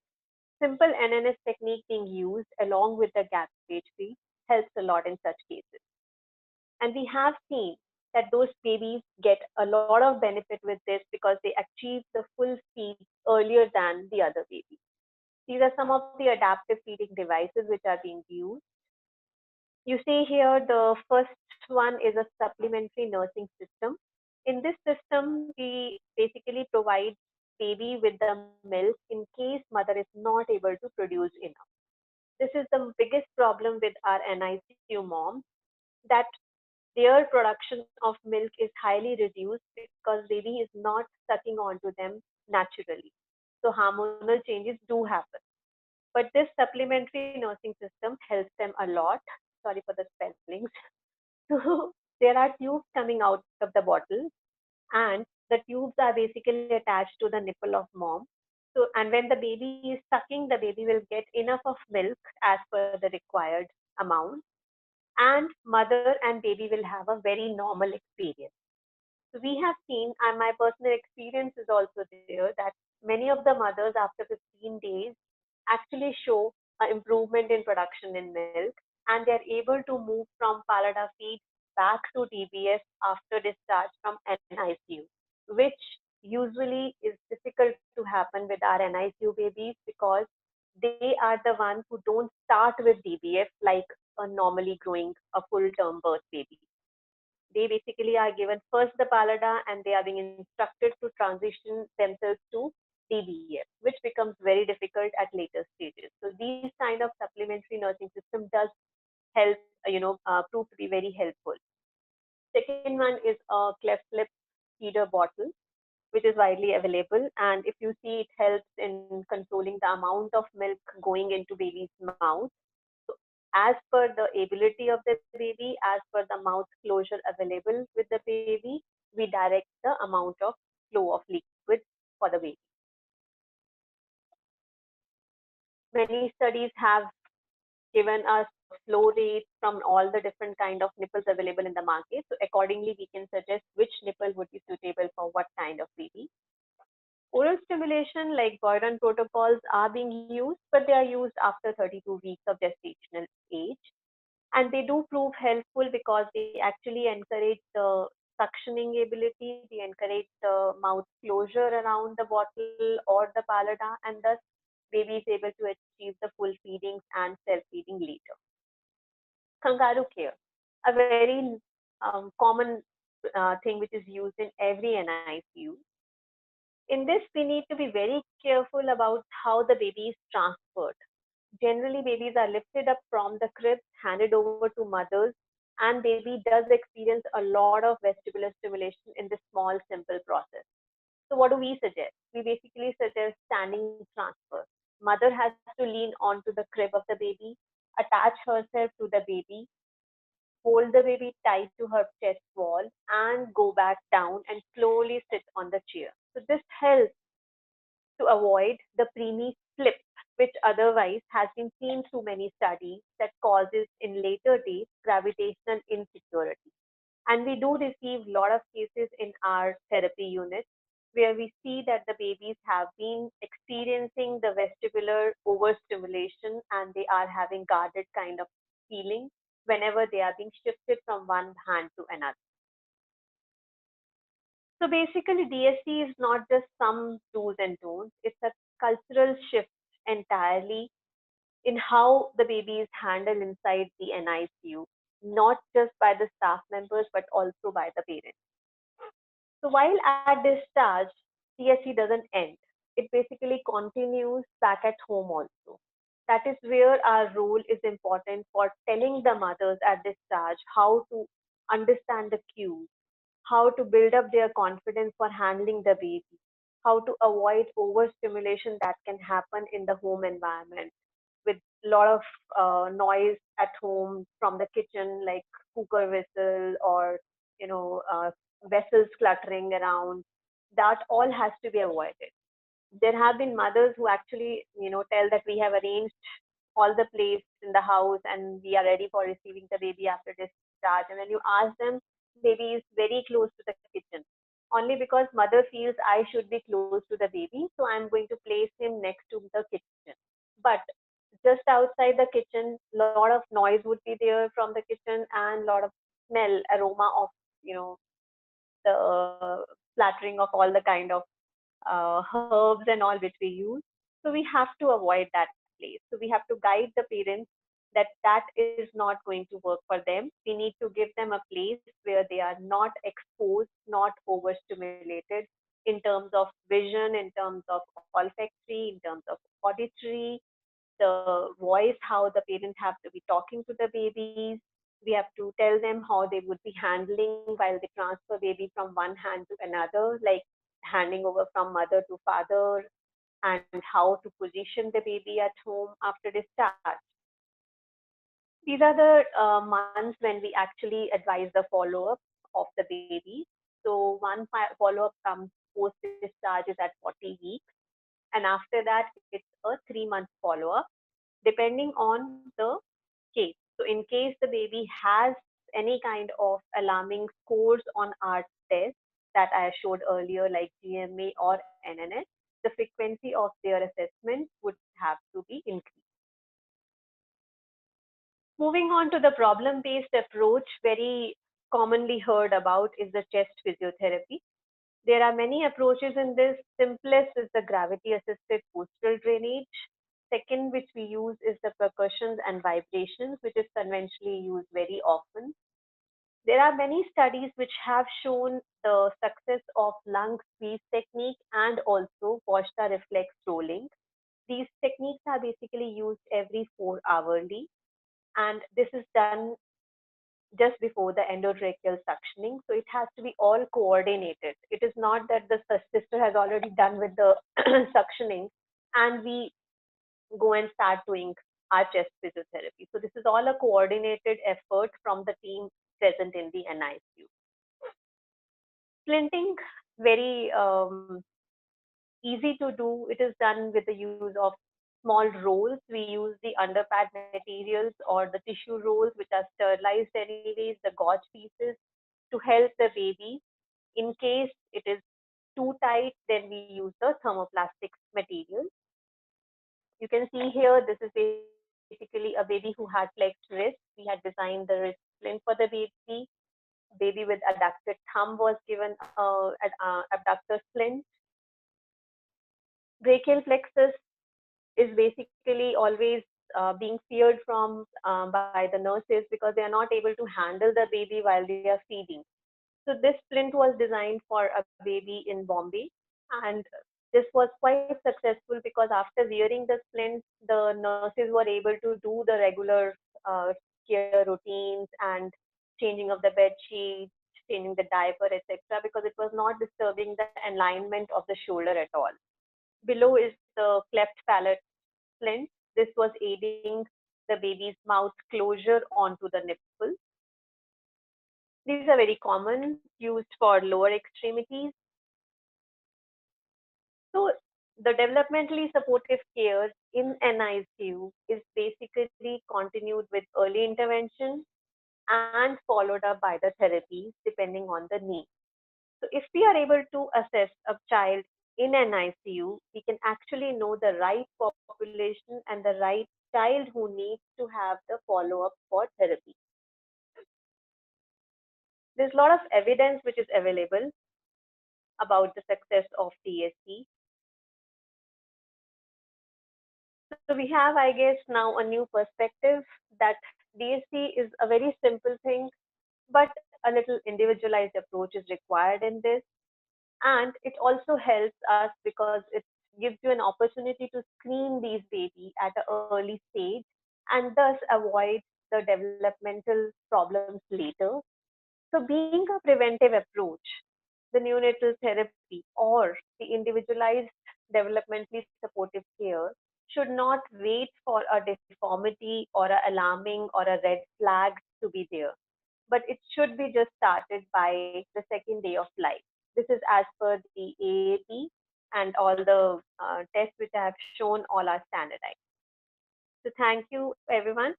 Simple NNS technique being used along with the gap stage feed helps a lot in such cases. And we have seen that those babies get a lot of benefit with this because they achieve the full feed earlier than the other babies. These are some of the adaptive feeding devices which are being used. You see here, the first one is a supplementary nursing system. In this system, we basically provide baby with the milk in case mother is not able to produce enough. This is the biggest problem with our NICU moms, that their production of milk is highly reduced because baby is not sucking onto them naturally. So hormonal changes do happen. But this supplementary nursing system helps them a lot. Sorry for the spellings. So there are tubes coming out of the bottle, and the tubes are basically attached to the nipple of mom. So, and when the baby is sucking, the baby will get enough of milk as per the required amount, and mother and baby will have a very normal experience. So we have seen, and my personal experience is also there, that many of the mothers after 15 days actually show an improvement in production in milk, and they're able to move from Palada feed back to DBS after discharge from NICU, which usually is difficult to happen with our NICU babies because they are the ones who don't start with DBF like a normally growing a full-term birth baby. They basically are given first the Palada and they are being instructed to transition themselves to DBF, which becomes very difficult at later stages. So these kind of supplementary nursing system does help, prove to be very helpful. Second one is a cleft lip feeder bottle, which is widely available. And if you see, it helps in controlling the amount of milk going into baby's mouth. So as per the ability of the baby, as per the mouth closure available with the baby, we direct the amount of flow of liquid for the baby. Many studies have given us flow rates from all the different kind of nipples available in the market. So accordingly, we can suggest which nipple would be suitable for what kind of baby. Oral stimulation like Boyron protocols are being used, but they are used after 32 weeks of gestational age. And they do prove helpful because they actually encourage the suctioning ability, they encourage the mouth closure around the bottle or the Palada, and thus baby is able to achieve the full feedings and self-feeding later. Kangaroo care, a very common thing which is used in every NICU. In this, we need to be very careful about how the baby is transferred. Generally, babies are lifted up from the crib, handed over to mothers, and baby does experience a lot of vestibular stimulation in this small, simple process. So what do we suggest? We basically suggest standing transfer. Mother has to lean onto the crib of the baby, attach herself to the baby, hold the baby tight to her chest wall, and go back down and slowly sit on the chair. So this helps to avoid the preemie flip, which otherwise has been seen through many studies that causes in later days gravitational insecurity. And we do receive a lot of cases in our therapy unit where we see that the babies have been experiencing the vestibular overstimulation and they are having guarded kind of feeling whenever they are being shifted from one hand to another. So basically, DSC is not just some do's and don'ts, it's a cultural shift entirely in how the baby is handled inside the NICU, not just by the staff members, but also by the parents. So while at discharge, DSC doesn't end. It basically continues back at home also. That is where our role is important for telling the mothers at discharge how to understand the cues, how to build up their confidence for handling the baby, how to avoid overstimulation that can happen in the home environment with a lot of noise at home from the kitchen, like cooker whistle or vessels cluttering around. That all has to be avoided. There have been mothers who actually, tell that we have arranged all the plates in the house and we are ready for receiving the baby after discharge. And when you ask them, baby is very close to the kitchen. Only because mother feels I should be close to the baby, so I'm going to place him next to the kitchen. But just outside the kitchen, a lot of noise would be there from the kitchen and a lot of smell, aroma of, the flattering of all the kind of herbs and all which we use. So we have to avoid that place. So we have to guide the parents that that is not going to work for them. We need to give them a place where they are not exposed, not overstimulated in terms of vision, in terms of olfactory, in terms of auditory, the voice, how the parents have to be talking to the babies. We have to tell them how they would be handling while they transfer baby from one hand to another, like handing over from mother to father, and how to position the baby at home after discharge. These are the months when we actually advise the follow-up of the baby. So one follow-up comes post-discharge is at 40 weeks. And after that, it's a 3-month follow-up, depending on the case. So in case the baby has any kind of alarming scores on our test that I showed earlier, like GMA or NNS, the frequency of their assessment would have to be increased. Moving on to the problem-based approach, very commonly heard about is the chest physiotherapy. There are many approaches in this. Simplest is the gravity-assisted postural drainage. Second, which we use, is the percussions and vibrations, which is conventionally used very often. There are many studies which have shown the success of lung squeeze technique and also Voshta reflex rolling. These techniques are basically used every 4 hourly, and this is done just before the endotracheal suctioning. So it has to be all coordinated. It is not that the sister has already done with the suctioning and we go and start doing our chest physiotherapy. So this is all a coordinated effort from the team present in the NICU. Splinting, very easy to do. It is done with the use of small rolls. We use the underpad materials or the tissue rolls, which are sterilized anyways, the gauze pieces, to help the baby. In case it is too tight, then we use the thermoplastic material. You can see here, this is basically a baby who had flexed wrist. We had designed the wrist splint for the baby. Baby with adducted thumb was given abductor splint. Brachial plexus is basically always being feared from by the nurses because they are not able to handle the baby while they are feeding. So this splint was designed for a baby in Bombay, and this was quite successful because after wearing the splint, the nurses were able to do the regular care routines and changing of the bed sheet, changing the diaper, etc. because it was not disturbing the alignment of the shoulder at all. Below is the cleft palate splint. This was aiding the baby's mouth closure onto the nipple. These are very common, used for lower extremities. So the developmentally supportive care in NICU is basically continued with early intervention and followed up by the therapies depending on the need. So if we are able to assess a child in NICU, we can actually know the right population and the right child who needs to have the follow-up for therapy. There's a lot of evidence which is available about the success of DSC. So we have, I guess, now a new perspective that DSC is a very simple thing, but a little individualized approach is required in this. And it also helps us because it gives you an opportunity to screen these babies at an early stage and thus avoid the developmental problems later. So being a preventive approach, the neonatal therapy or the individualized developmentally supportive care should not wait for a deformity or an alarming or a red flag to be there, but it should be just started by the second day of life. This is as per the AAP and all the tests which I have shown all are standardized. So thank you, everyone.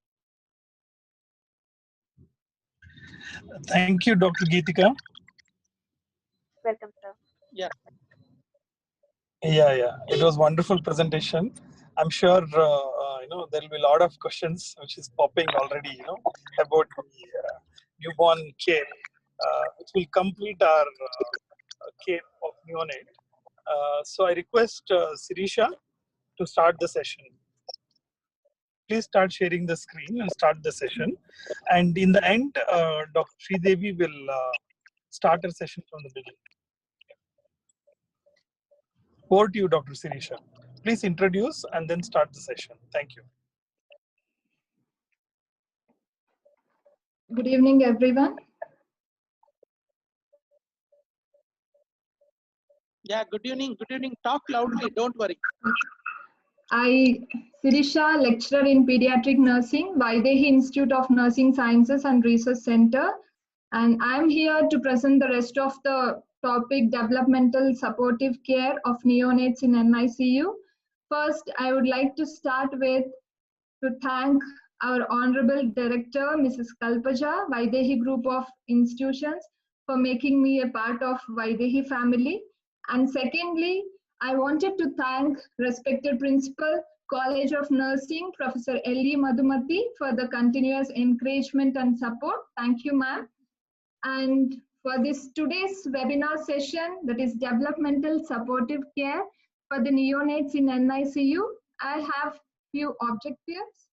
Thank you, Dr. Geetika. Welcome, sir. Yeah. Yeah. It was wonderful presentation. I'm sure there will be a lot of questions which is popping already. About the newborn care, which will complete our care of neonate. So I request Sirisha to start the session. Please start sharing the screen and start the session. And in the end, Dr. SRIDEVI will start her session from the beginning. Over to you, Dr. Sirisha. Please introduce and then start the session. Thank you. Good evening, everyone. Yeah, good evening. Good evening. Talk loudly. Don't worry. Sirisha, lecturer in pediatric nursing, Vaidehi Institute of Nursing Sciences and Research Center. And I'm here to present the rest of the topic, developmental supportive care of neonates in NICU. First, I would like to start with to thank our Honorable Director, Mrs. Kalpaja, Vaidehi Group of Institutions, for making me a part of Vaidehi family. And secondly, I wanted to thank respected Principal, College of Nursing, Professor L.E. Madhumati, for the continuous encouragement and support. Thank you, ma'am. And for this today's webinar session, that is developmental supportive care for the neonates in NICU, I have few objectives.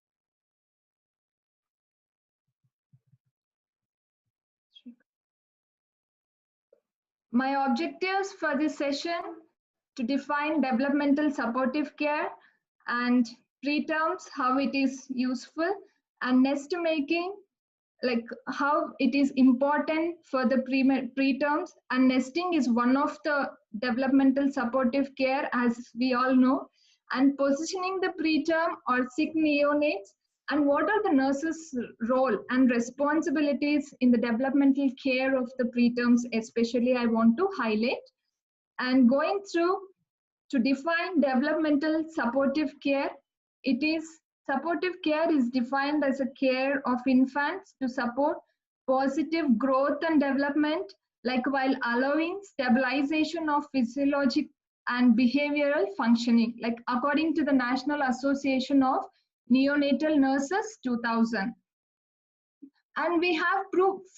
My objectives for this session to define developmental supportive care and preterms, how it is useful, and nest making, like how it is important for the preterms, and nesting is one of the developmental supportive care, as we all know, and positioning the preterm or sick neonates, and what are the nurses' role and responsibilities in the developmental care of the preterms, especially I want to highlight. And going through to define developmental supportive care, supportive care is defined as a care of infants to support positive growth and development, like while allowing stabilization of physiologic and behavioral functioning, like according to the National Association of Neonatal Nurses 2000. And we have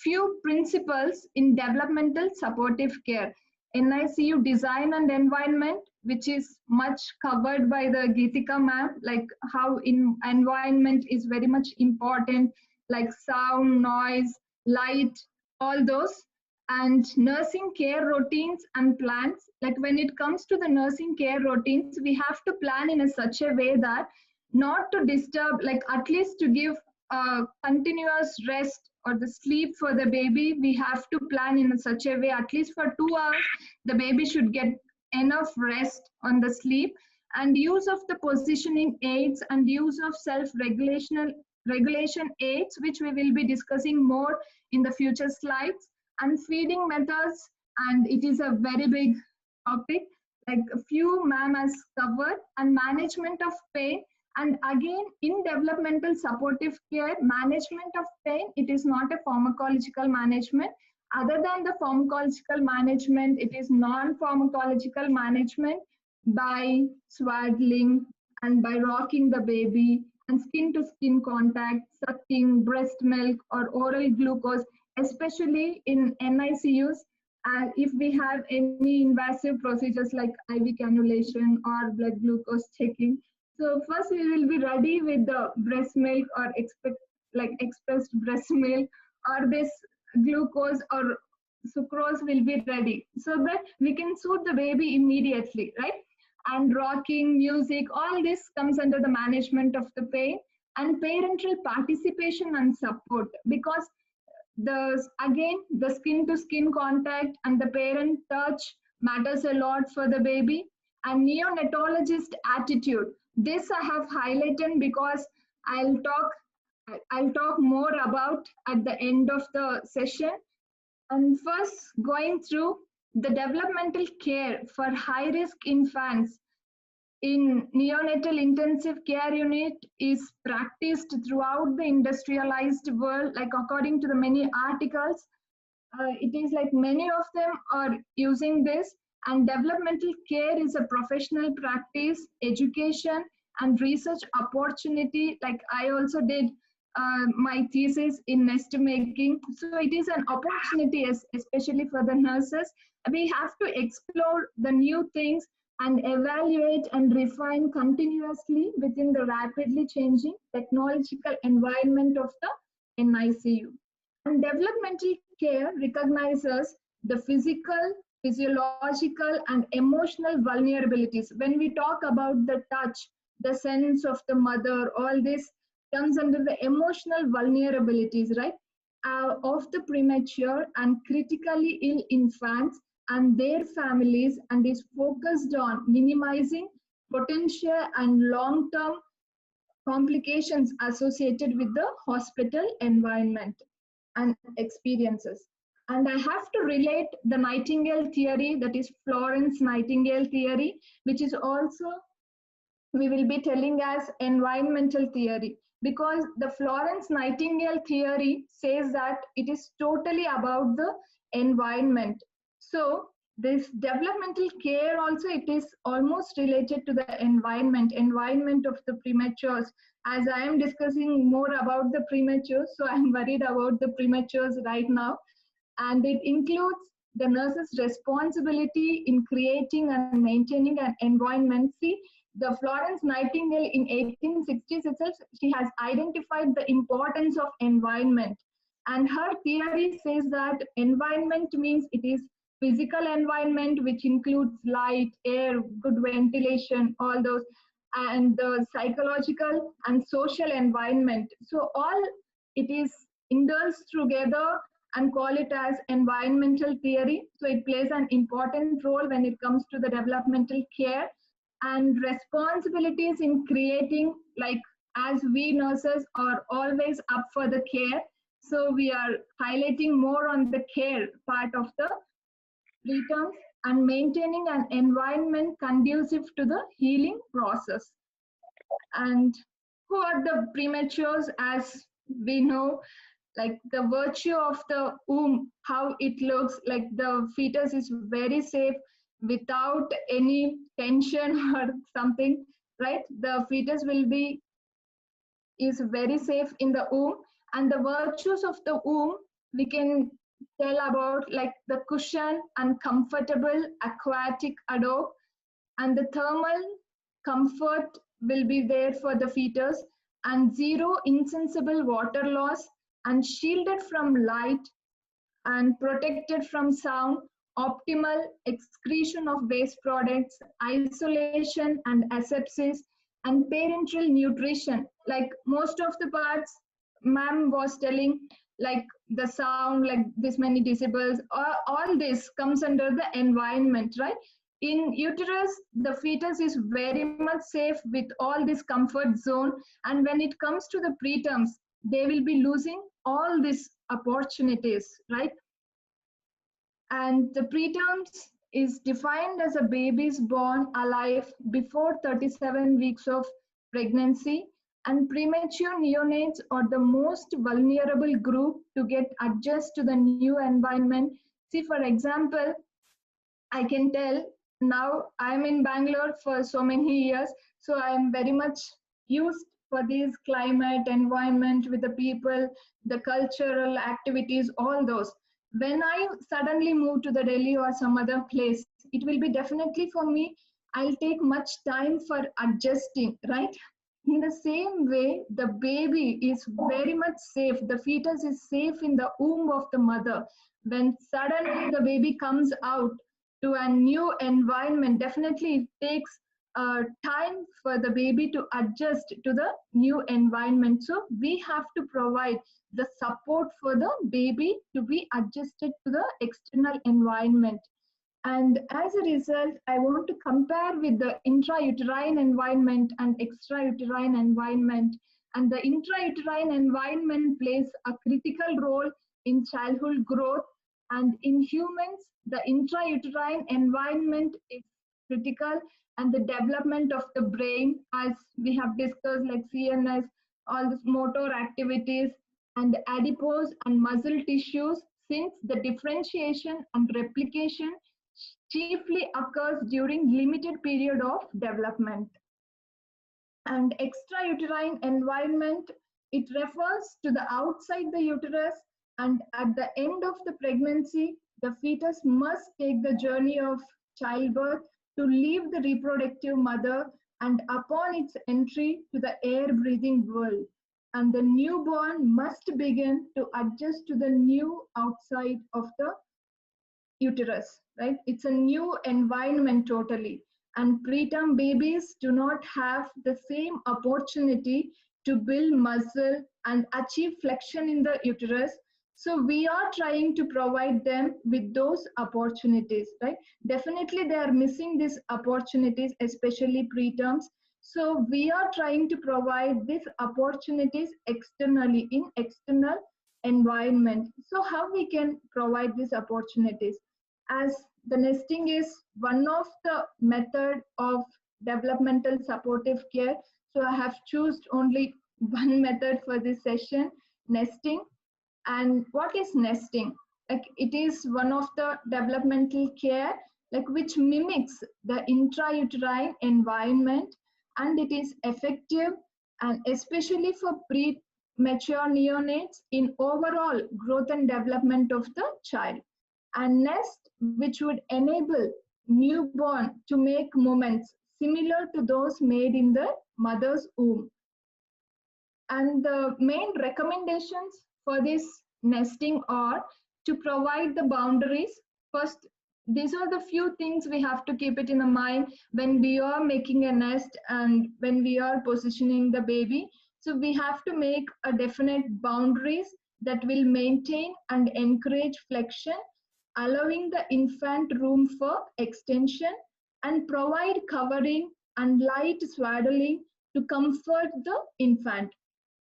few principles in developmental supportive care. NICU design and environment, which is much covered by the Geetika ma'am, like how environment is very much important, like sound, noise, light, all those. And nursing care routines and plans, like when it comes to the nursing care routines, we have to plan in such a way that not to disturb, like at least to give continuous rest or the sleep for the baby. We have to plan in such a way, at least for 2 hours, the baby should get enough rest on the sleep, and use of the positioning aids and use of self-regulation aids, which we will be discussing more in the future slides, and feeding methods. And it is a very big topic, like a few ma'am has covered, and management of pain. And again, in developmental supportive care, management of pain, it is not a pharmacological management. Other than the pharmacological management, it is non-pharmacological management by swaddling and by rocking the baby, and skin-to-skin contact, sucking, breast milk, or oral glucose, especially in NICUs. If we have any invasive procedures like IV cannulation or blood glucose checking, so first we will be ready with the breast milk or expressed breast milk, or this glucose or sucrose will be ready, so that we can soothe the baby immediately, right? And rocking, music, all this comes under the management of the pain, and parental participation and support, because the skin to skin contact and the parent touch matters a lot for the baby. And neonatologist attitude, this I have highlighted because I'll talk more about at the end of the session. And first, going through the developmental care for high-risk infants in neonatal intensive care unit is practiced throughout the industrialized world, like according to the many articles. It is like many of them are using this, and developmental care is a professional practice, education, and research opportunity. Like I also did my thesis in nest making. So it is an opportunity, especially for the nurses. We have to explore the new things and evaluate and refine continuously within the rapidly changing technological environment of the NICU. And developmental care recognizes the physical, physiological, and emotional vulnerabilities. When we talk about the touch, the sense of the mother, all this comes under the emotional vulnerabilities, right, of the premature and critically ill infants and their families, and is focused on minimizing potential and long-term complications associated with the hospital environment and experiences. And I have to relate the Nightingale theory, that is Florence Nightingale theory, which is also we will be telling as environmental theory, because the Florence Nightingale theory says that it is totally about the environment. So this developmental care also, it is almost related to the environment of the prematures. As I am discussing more about the prematures, so I am worried about the prematures right now. And it includes the nurse's responsibility in creating and maintaining an environment. See, the Florence Nightingale in 1860s itself, she has identified the importance of environment. And her theory says that environment means it is physical environment, which includes light, air, good ventilation, all those, and the psychological and social environment. So all it is indulged together and call it as environmental theory. So it plays an important role when it comes to the developmental care and responsibilities in creating, like as we nurses are always up for the care. So we are highlighting more on the care part of the preterms and maintaining an environment conducive to the healing process. And who are the prematures? As we know, like the virtue of the womb, how it looks, like the fetus is very safe without any tension or something, right? The fetus is very safe in the womb. And the virtues of the womb, we can tell about like the cushion and comfortable aquatic adorn, and the thermal comfort will be there for the fetus, and zero insensible water loss, and shielded from light and protected from sound, optimal excretion of waste products, isolation and asepsis, and parenteral nutrition. Like most of the parts, ma'am was telling, like the sound, like this many decibels, all this comes under the environment, right? In uterus, the fetus is very much safe with all this comfort zone. And when it comes to the preterms, they will be losing all these opportunities, right? And the preterms is defined as a baby is born alive before 37 weeks of pregnancy, and premature neonates are the most vulnerable group to get adjust to the new environment. See, for example, I can tell now I'm in Bangalore for so many years, so I'm very much used for this climate, environment with the people, the cultural activities, all those. When I suddenly move to the Delhi or some other place, it will be definitely for me, I'll take much time for adjusting, right? In the same way, the baby is very much safe. The fetus is safe in the womb of the mother. When suddenly the baby comes out to a new environment, definitely it takes time for the baby to adjust to the new environment. So we have to provide the support for the baby to be adjusted to the external environment. And as a result, I want to compare with the intrauterine environment and extrauterine environment. And the intrauterine environment plays a critical role in childhood growth And in humans, the intrauterine environment is critical, and the development of the brain, as we have discussed, like CNS, all the motor activities, and adipose and muscle tissues, since the differentiation and replication chiefly occurs during limited period of development. And extrauterine environment, it refers to the outside the uterus, and at the end of the pregnancy, the fetus must take the journey of childbirth to leave the reproductive mother, and upon its entry to the air-breathing world. And the newborn must begin to adjust to the new outside of the uterus, right? It's a new environment totally. And preterm babies do not have the same opportunity to build muscle and achieve flexion in the uterus. So we are trying to provide them with those opportunities, right? Definitely they are missing these opportunities, especially preterms. So we are trying to provide these opportunities externally in external environment. So how we can provide these opportunities? As the nesting is one of the method of developmental supportive care, so I have chosen only one method for this session, nesting. And what is nesting? Like, it is one of the developmental care, like, which mimics the intrauterine environment, and it is effective, and especially for premature neonates in overall growth and development of the child. And nest, which would enable newborn to make movements similar to those made in the mother's womb. And the main recommendations for this nesting are to provide the boundaries. First, these are the few things we have to keep it in the mind when we are making a nest and when we are positioning the baby. So we have to make a definite boundaries that will maintain and encourage flexion, allowing the infant room for extension, and provide covering and light swaddling to comfort the infant,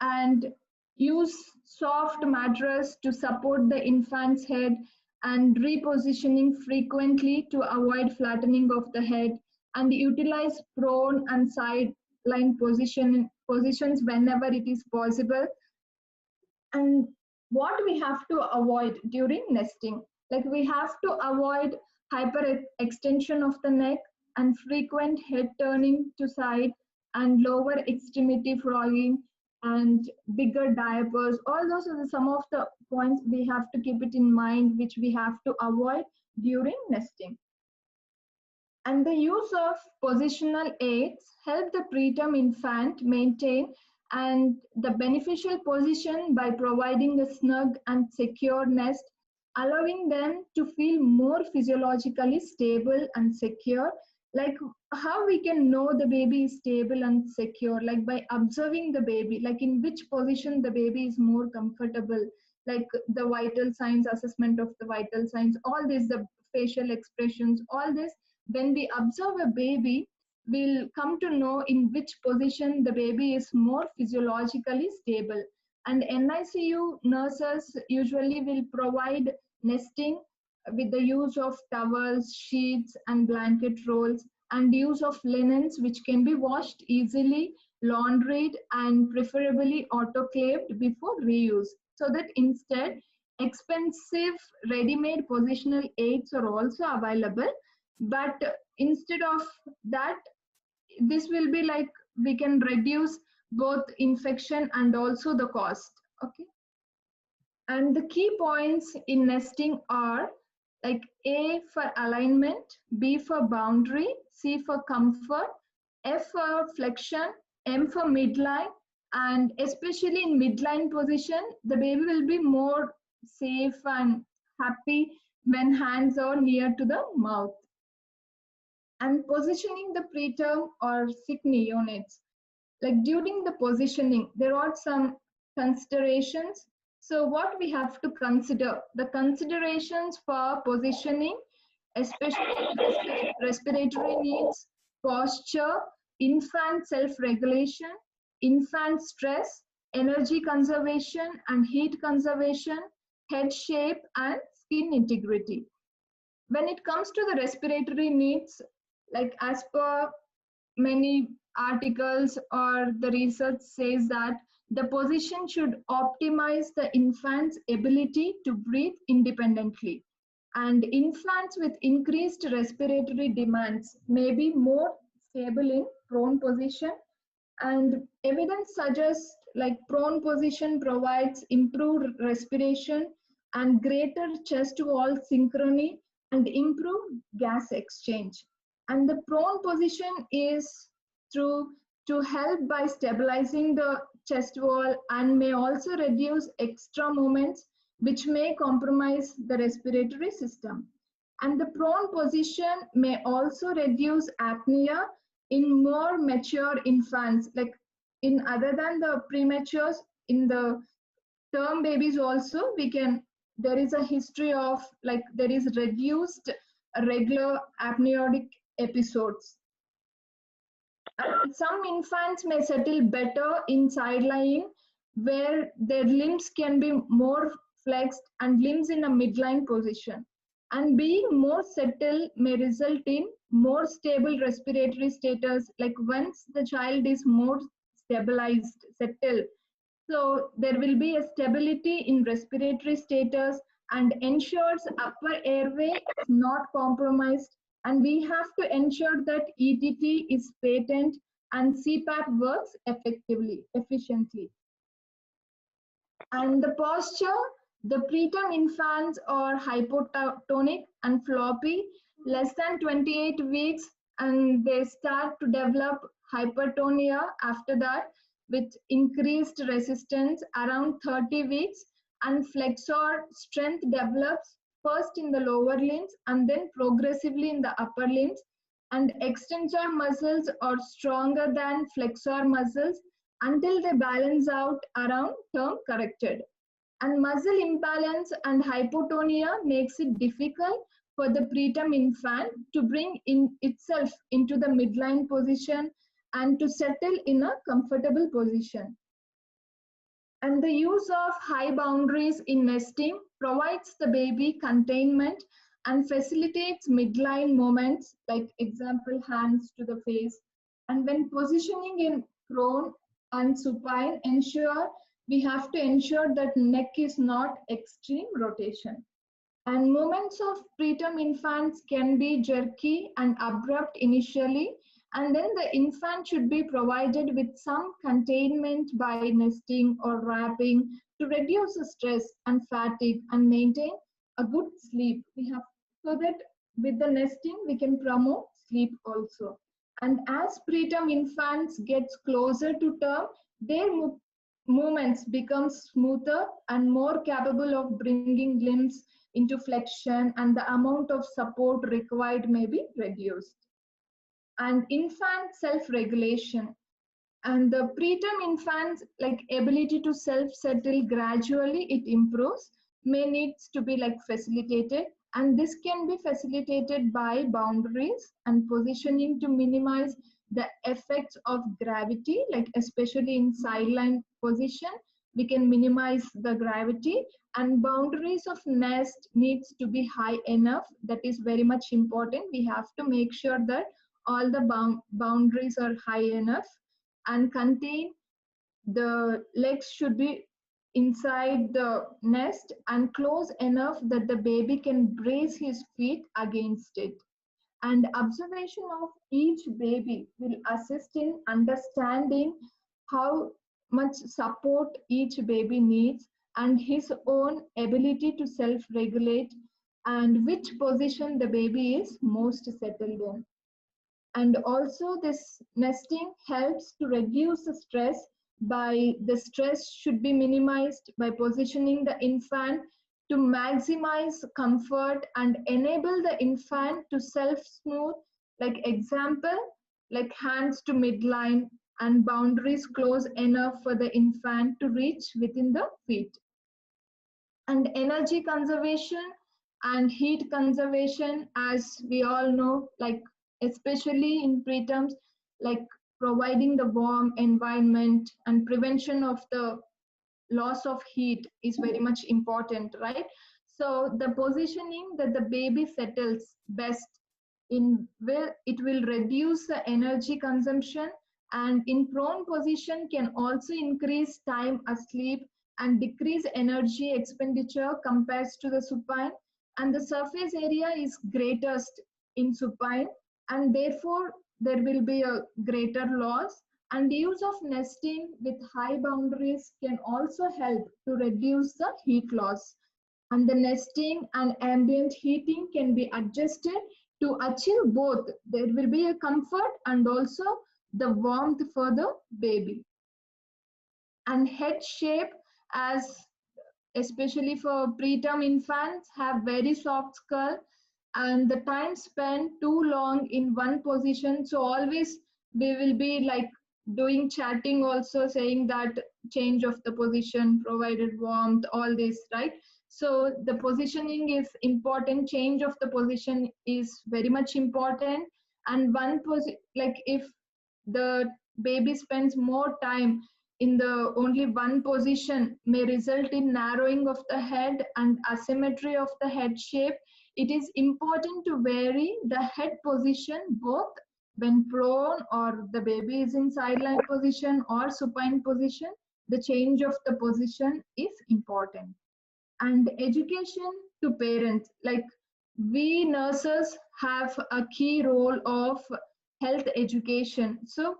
and use soft mattress to support the infant's head, and repositioning frequently to avoid flattening of the head, and utilize prone and sideline positions whenever it is possible. And what we have to avoid during nesting, like, we have to avoid hyper extension of the neck and frequent head turning to side and lower extremity frogging and bigger diapers. All those are some of the points we have to keep it in mind, which we have to avoid during nesting. And the use of positional aids help the preterm infant maintain and the beneficial position by providing a snug and secure nest, allowing them to feel more physiologically stable and secure. Like, how we can know the baby is stable and secure? Like, by observing the baby, like in which position the baby is more comfortable, like the vital signs, assessment of the vital signs, all this, the facial expressions, all this. When we observe a baby, we'll come to know in which position the baby is more physiologically stable. And NICU nurses usually will provide nesting with the use of towels, sheets, and blanket rolls, and use of linens which can be washed easily, laundried, and preferably autoclaved before reuse. So that instead, expensive ready-made positional aids are also available. But instead of that, this will be like, we can reduce both infection and also the cost. Okay. And the key points in nesting are like A for alignment, B for boundary, C for comfort, F for flexion, M for midline. And especially in midline position, the baby will be more safe and happy when hands are near to the mouth. And positioning the preterm or sick neonates. Like, during the positioning, there are some considerations. So what we have to consider, the considerations for positioning, especially respiratory needs, posture, infant self-regulation, infant stress, energy conservation and heat conservation, head shape, and skin integrity. When it comes to the respiratory needs, like as per many articles or the research says that the position should optimize the infant's ability to breathe independently. And infants with increased respiratory demands may be more stable in prone position, and evidence suggests like prone position provides improved respiration and greater chest wall synchrony and improved gas exchange. And the prone position is through to help by stabilizing the chest wall and may also reduce extra movements which may compromise the respiratory system. And the prone position may also reduce apnea in more mature infants, like in other than the prematures, in the term babies also there is a history of like there is reduced regular apneic episodes. And some infants may settle better in side lying where their limbs can be more flexed and limbs in a midline position. And being more settled may result in more stable respiratory status, like once the child is more stabilized, settled. So there will be a stability in respiratory status and ensures upper airway is not compromised. And we have to ensure that ETT is patent and CPAP works efficiently. And the posture, the preterm infants are hypotonic and floppy, less than 28 weeks, and they start to develop hypertonia after that with increased resistance around 30 weeks, and flexor strength develops first in the lower limbs and then progressively in the upper limbs, and extensor muscles are stronger than flexor muscles until they balance out around term corrected. And muscle imbalance and hypotonia makes it difficult for the preterm infant to bring in itself into the midline position and to settle in a comfortable position. And the use of high boundaries in nesting provides the baby containment and facilitates midline movements, like example hands to the face. And when positioning in prone and supine, we have to ensure that neck is not extreme rotation. And movements of preterm infants can be jerky and abrupt initially, and then the infant should be provided with some containment by nesting or wrapping to reduce the stress and fatigue and maintain a good sleep. So that with the nesting we can promote sleep also. And as preterm infants gets closer to term, their movements become smoother and more capable of bringing limbs into flexion, and the amount of support required may be reduced. And infant self-regulation. And the preterm infants, like ability to self-settle gradually, it improves, may needs to be like facilitated. And this can be facilitated by boundaries and positioning to minimize the effects of gravity, like especially in sideline position, we can minimize the gravity, and boundaries of nest needs to be high enough. That is very much important. We have to make sure that all the boundaries are high enough and contain the legs should be inside the nest and close enough that the baby can brace his feet against it. And observation of each baby will assist in understanding how much support each baby needs and his own ability to self-regulate and which position the baby is most settled in. And also this nesting helps to reduce the stress by the stress should be minimized by positioning the infant to maximize comfort and enable the infant to self-smooth, like example, like hands to midline and boundaries close enough for the infant to reach within the feet. And energy conservation and heat conservation, as we all know, like especially in preterms, like providing the warm environment and prevention of the loss of heat is very much important, right? So the positioning that the baby settles best in will it will reduce the energy consumption, and in prone position can also increase time asleep and decrease energy expenditure compared to the supine, and the surface area is greatest in supine, and therefore there will be a greater loss. And use of nesting with high boundaries can also help to reduce the heat loss. And the nesting and ambient heating can be adjusted to achieve both. There will be a comfort and also the warmth for the baby. And head shape, as especially for preterm infants, have very soft skull, and the time spent too long in one position. So always we will be like doing chatting also, saying that change of the position provided warmth, all this, right? So the positioning is important, change of the position is very much important. And like if the baby spends more time in the only one position, may result in narrowing of the head and asymmetry of the head shape. It is important to vary the head position both when prone or the baby is in sideline position or supine position. The change of the position is important. And education to parents, like we nurses have a key role of health education. So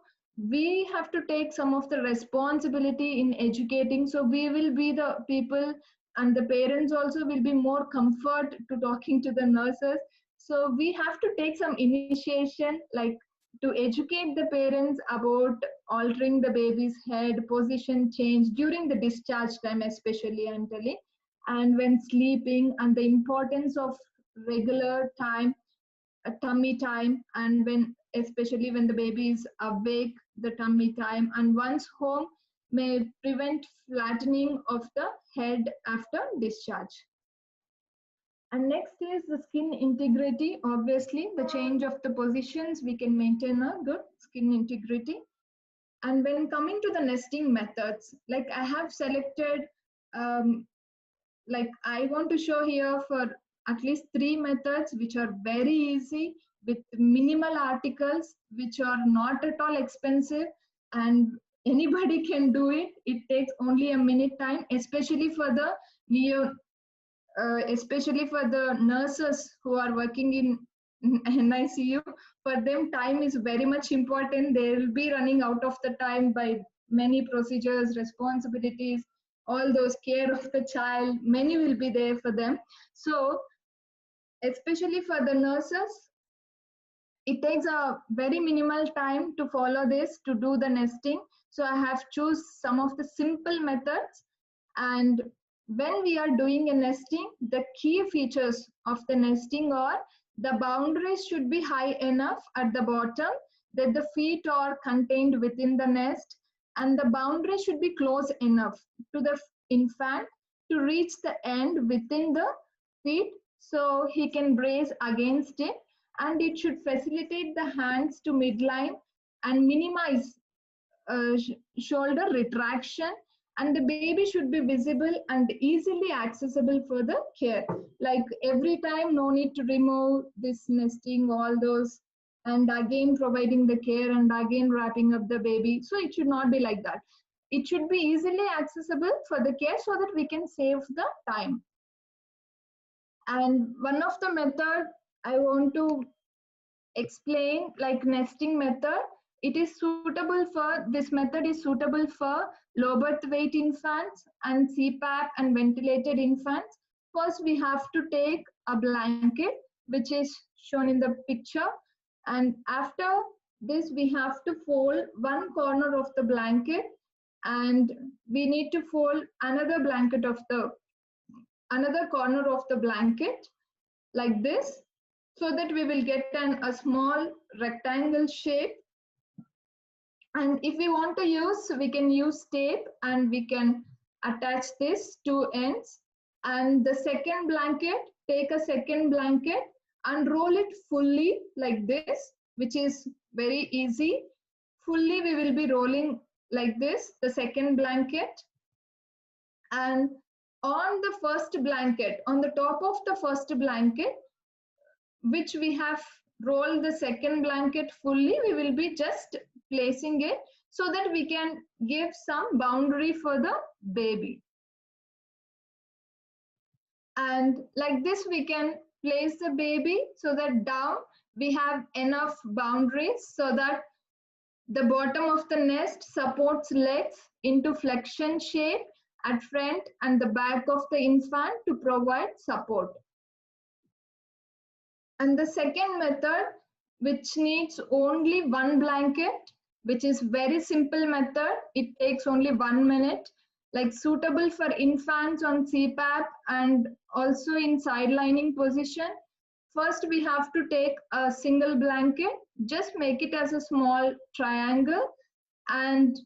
we have to take some of the responsibility in educating. So we will be the people, and the parents also will be more comfort to talking to the nurses. So we have to take some initiation, like to educate the parents about altering the baby's head position change during the discharge time, especially, I'm telling, and when sleeping, and the importance of regular time, tummy time, and when especially when the baby is awake, the tummy time, and once home may prevent flattening of the head after discharge. And next is the skin integrity. Obviously, the change of the positions, we can maintain a good skin integrity. And when coming to the nesting methods, like I have selected, like I want to show here for at least 3 methods which are very easy with minimal articles, which are not at all expensive, and anybody can do it. It takes only a minute time, especially for the especially for the nurses who are working in NICU. For them, time is very much important. They will be running out of the time by many procedures, responsibilities, all those care of the child, many will be there for them. So especially for the nurses, it takes a very minimal time to follow this, to do the nesting. So I have choose some of the simple methods. And when we are doing a nesting, the key features of the nesting are the boundaries should be high enough at the bottom that the feet are contained within the nest, and the boundary should be close enough to the infant to reach the end within the feet so he can brace against it, and it should facilitate the hands to midline and minimize shoulder retraction, and the baby should be visible and easily accessible for the care. Like every time, no need to remove this nesting, all those, and again providing the care and again wrapping up the baby. So it should not be like that. It should be easily accessible for the care so that we can save the time. And one of the method I want to explain, like nesting method, it is suitable for, this method is suitable for low birth weight infants and CPAP and ventilated infants. First, we have to take a blanket, which is shown in the picture. And after this, we have to fold one corner of the blanket, and we need to fold another blanket of the, another corner of the blanket like this, so that we will get a small rectangle shape. And if we want to use, we can use tape and we can attach this two ends. And the second blanket, take a second blanket and roll it fully like this, which is very easy. Fully we will be rolling like this, the second blanket. And on the first blanket, on the top of the first blanket, which we have rolled the second blanket fully, we will be just placing it so that we can give some boundary for the baby. And like this, we can place the baby so that down we have enough boundaries so that the bottom of the nest supports legs into flexion shape at front and the back of the infant to provide support. And the second method, which needs only one blanket, which is very simple method, it takes only 1 minute, like suitable for infants on CPAP and also in sidelining position. First, we have to take a single blanket, just make it as a small triangle, and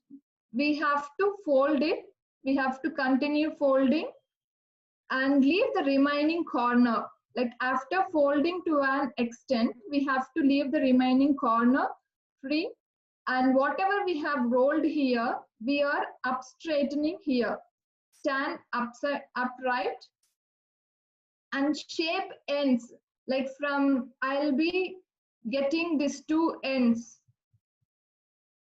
we have to fold it. We have to continue folding and leave the remaining corner. Like after folding to an extent, we have to leave the remaining corner free. And whatever we have rolled here, we are up straightening here. Stand upright and shape ends. Like from, I'll be getting these two ends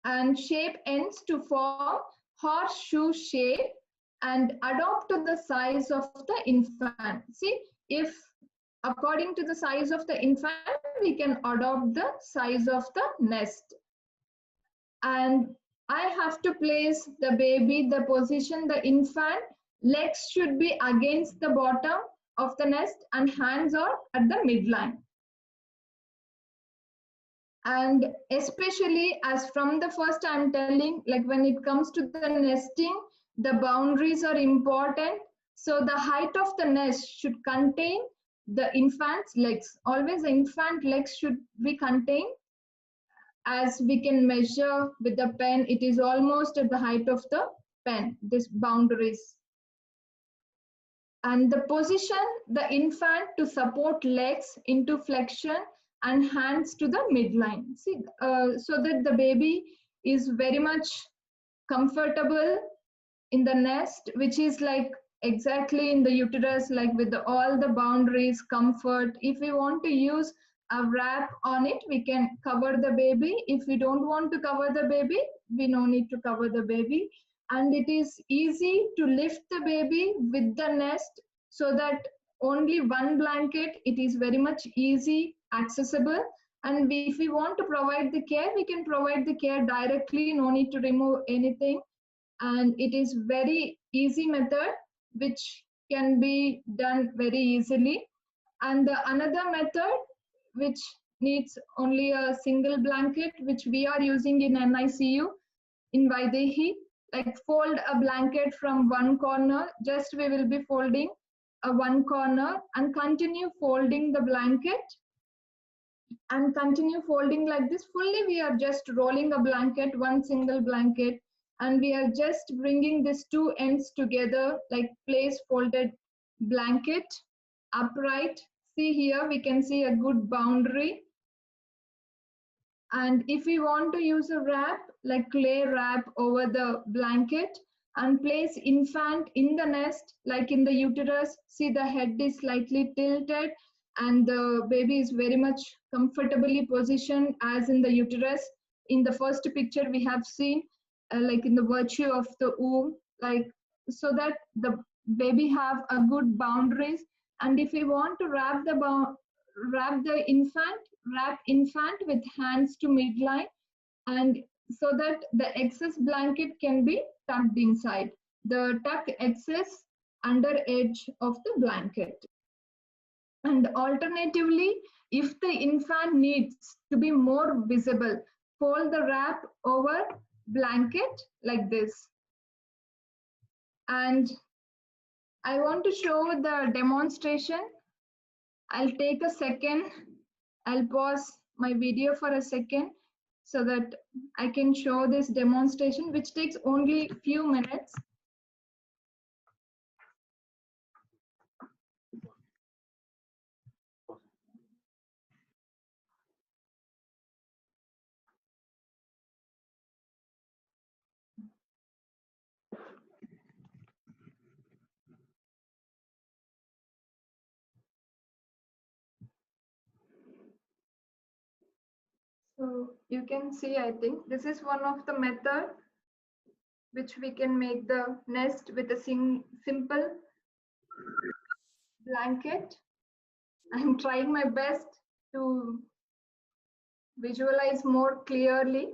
and shape ends to form horseshoe shape and adopt to the size of the infant. See, if according to the size of the infant, we can adopt the size of the nest. And I have to place the baby, the position, the infant, legs should be against the bottom of the nest and hands are at the midline. And especially as from the first I'm telling, like when it comes to the nesting, the boundaries are important. So the height of the nest should contain the infant's legs. Always the infant legs should be contained. As we can measure with the pen, it is almost at the height of the pen, this boundaries. And the position, the infant to support legs into flexion and hands to the midline. See, so that the baby is very much comfortable in the nest, which is like exactly in the uterus, like with all the boundaries, comfort. If we want to use a wrap on it, we can cover the baby. If we don't want to cover the baby, we no need to cover the baby. And it is easy to lift the baby with the nest so that only one blanket, it is very much easy, accessible. And if we want to provide the care, we can provide the care directly, no need to remove anything. And it is very easy method which can be done very easily. And the another method which needs only a single blanket, which we are using in NICU in Vaidehi, like fold a blanket from one corner, just we will be folding a one corner and continue folding the blanket and continue folding like this. Fully we are just rolling a blanket, one single blanket, and we are just bringing these two ends together, like place folded blanket upright. See here, we can see a good boundary. And if we want to use a wrap, like clay wrap over the blanket and place infant in the nest, like in the uterus, see the head is slightly tilted and the baby is very much comfortably positioned as in the uterus. In the first picture we have seen like in the virtue of the womb, like so that the baby have a good boundaries. And if we want to wrap infant with hands to midline, and so that the excess blanket can be tucked inside. The tuck excess under edge of the blanket. And alternatively, if the infant needs to be more visible, fold the wrap over blanket like this. And I want to show the demonstration. I'll take a second. I'll pause my video for a second so that I can show this demonstration, which takes only a few minutes. So you can see, I think this is one of the method which we can make the nest with a simple blanket. I'm trying my best to visualize more clearly.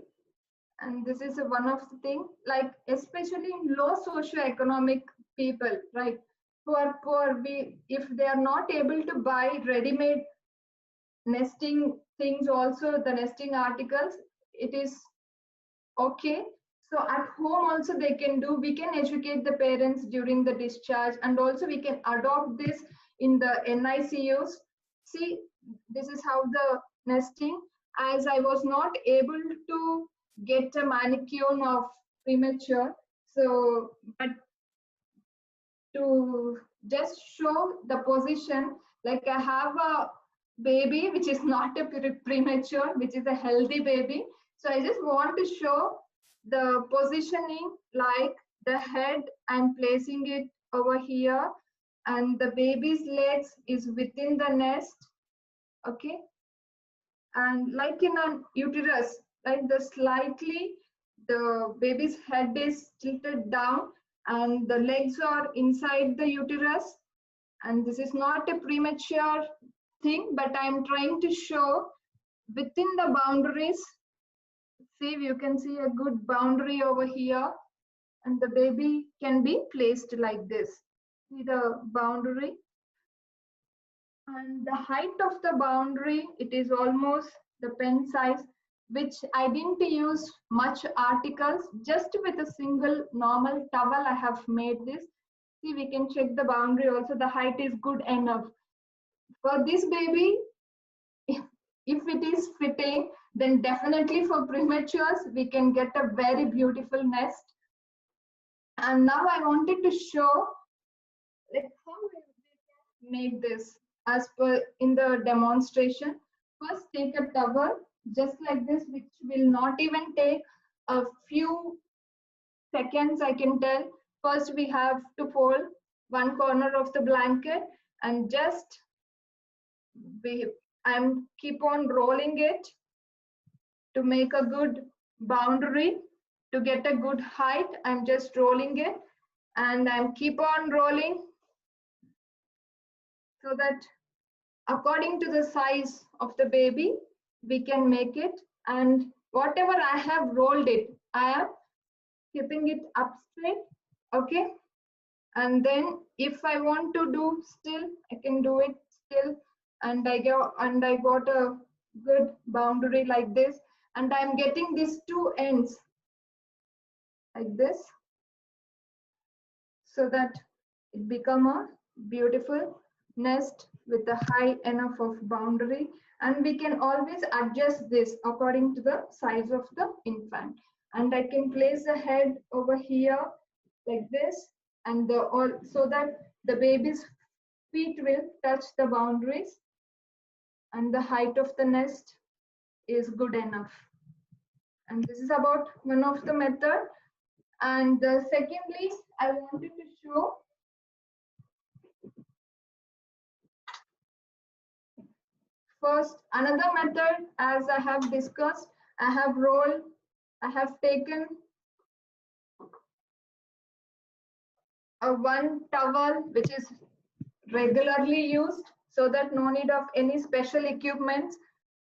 And this is one of the thing, like especially in low socioeconomic people, right? Who are poor, if they are not able to buy ready-made nesting things, also the nesting articles, it is okay. So at home also they can do, we can educate the parents during the discharge, and also we can adopt this in the NICUs. See, this is how the nesting, as I was not able to get a mannequin of premature, so but to just show the position, like I have a baby which is not a premature, which is a healthy baby. So I just want to show the positioning, like the head I'm placing it over here, and the baby's legs is within the nest, okay? And like in a uterus, like the baby's head is tilted down and the legs are inside the uterus. And this is not a premature thing, but I'm trying to show within the boundaries. See, you can see a good boundary over here, and the baby can be placed like this. See the boundary, and the height of the boundary, it is almost the pen size, which I didn't use much articles, just with a single normal towel I have made this. See, we can check the boundary also, the height is good enough. For this baby, if it is fitting, then definitely for prematures, we can get a very beautiful nest. And now I wanted to show like how we can make this as per in the demonstration. First, take a towel just like this, which will not even take a few seconds, I can tell. First, we have to fold one corner of the blanket and just I'm keep on rolling it to make a good boundary. To get a good height, I'm just rolling it, and I'm keep on rolling so that according to the size of the baby, we can make it. And whatever I have rolled it, I am keeping it up straight, okay? And then if I want to do still, I can do it still, and I got a good boundary like this, and I'm getting these two ends like this, so that it become a beautiful nest with a high enough of boundary. And we can always adjust this according to the size of the infant. And I can place the head over here like this, and so that the baby's feet will touch the boundaries, and the height of the nest is good enough. And this is about one of the method. And secondly, I wanted to show first another method. As I have discussed, I have taken a one towel which is regularly used, so that no need of any special equipment,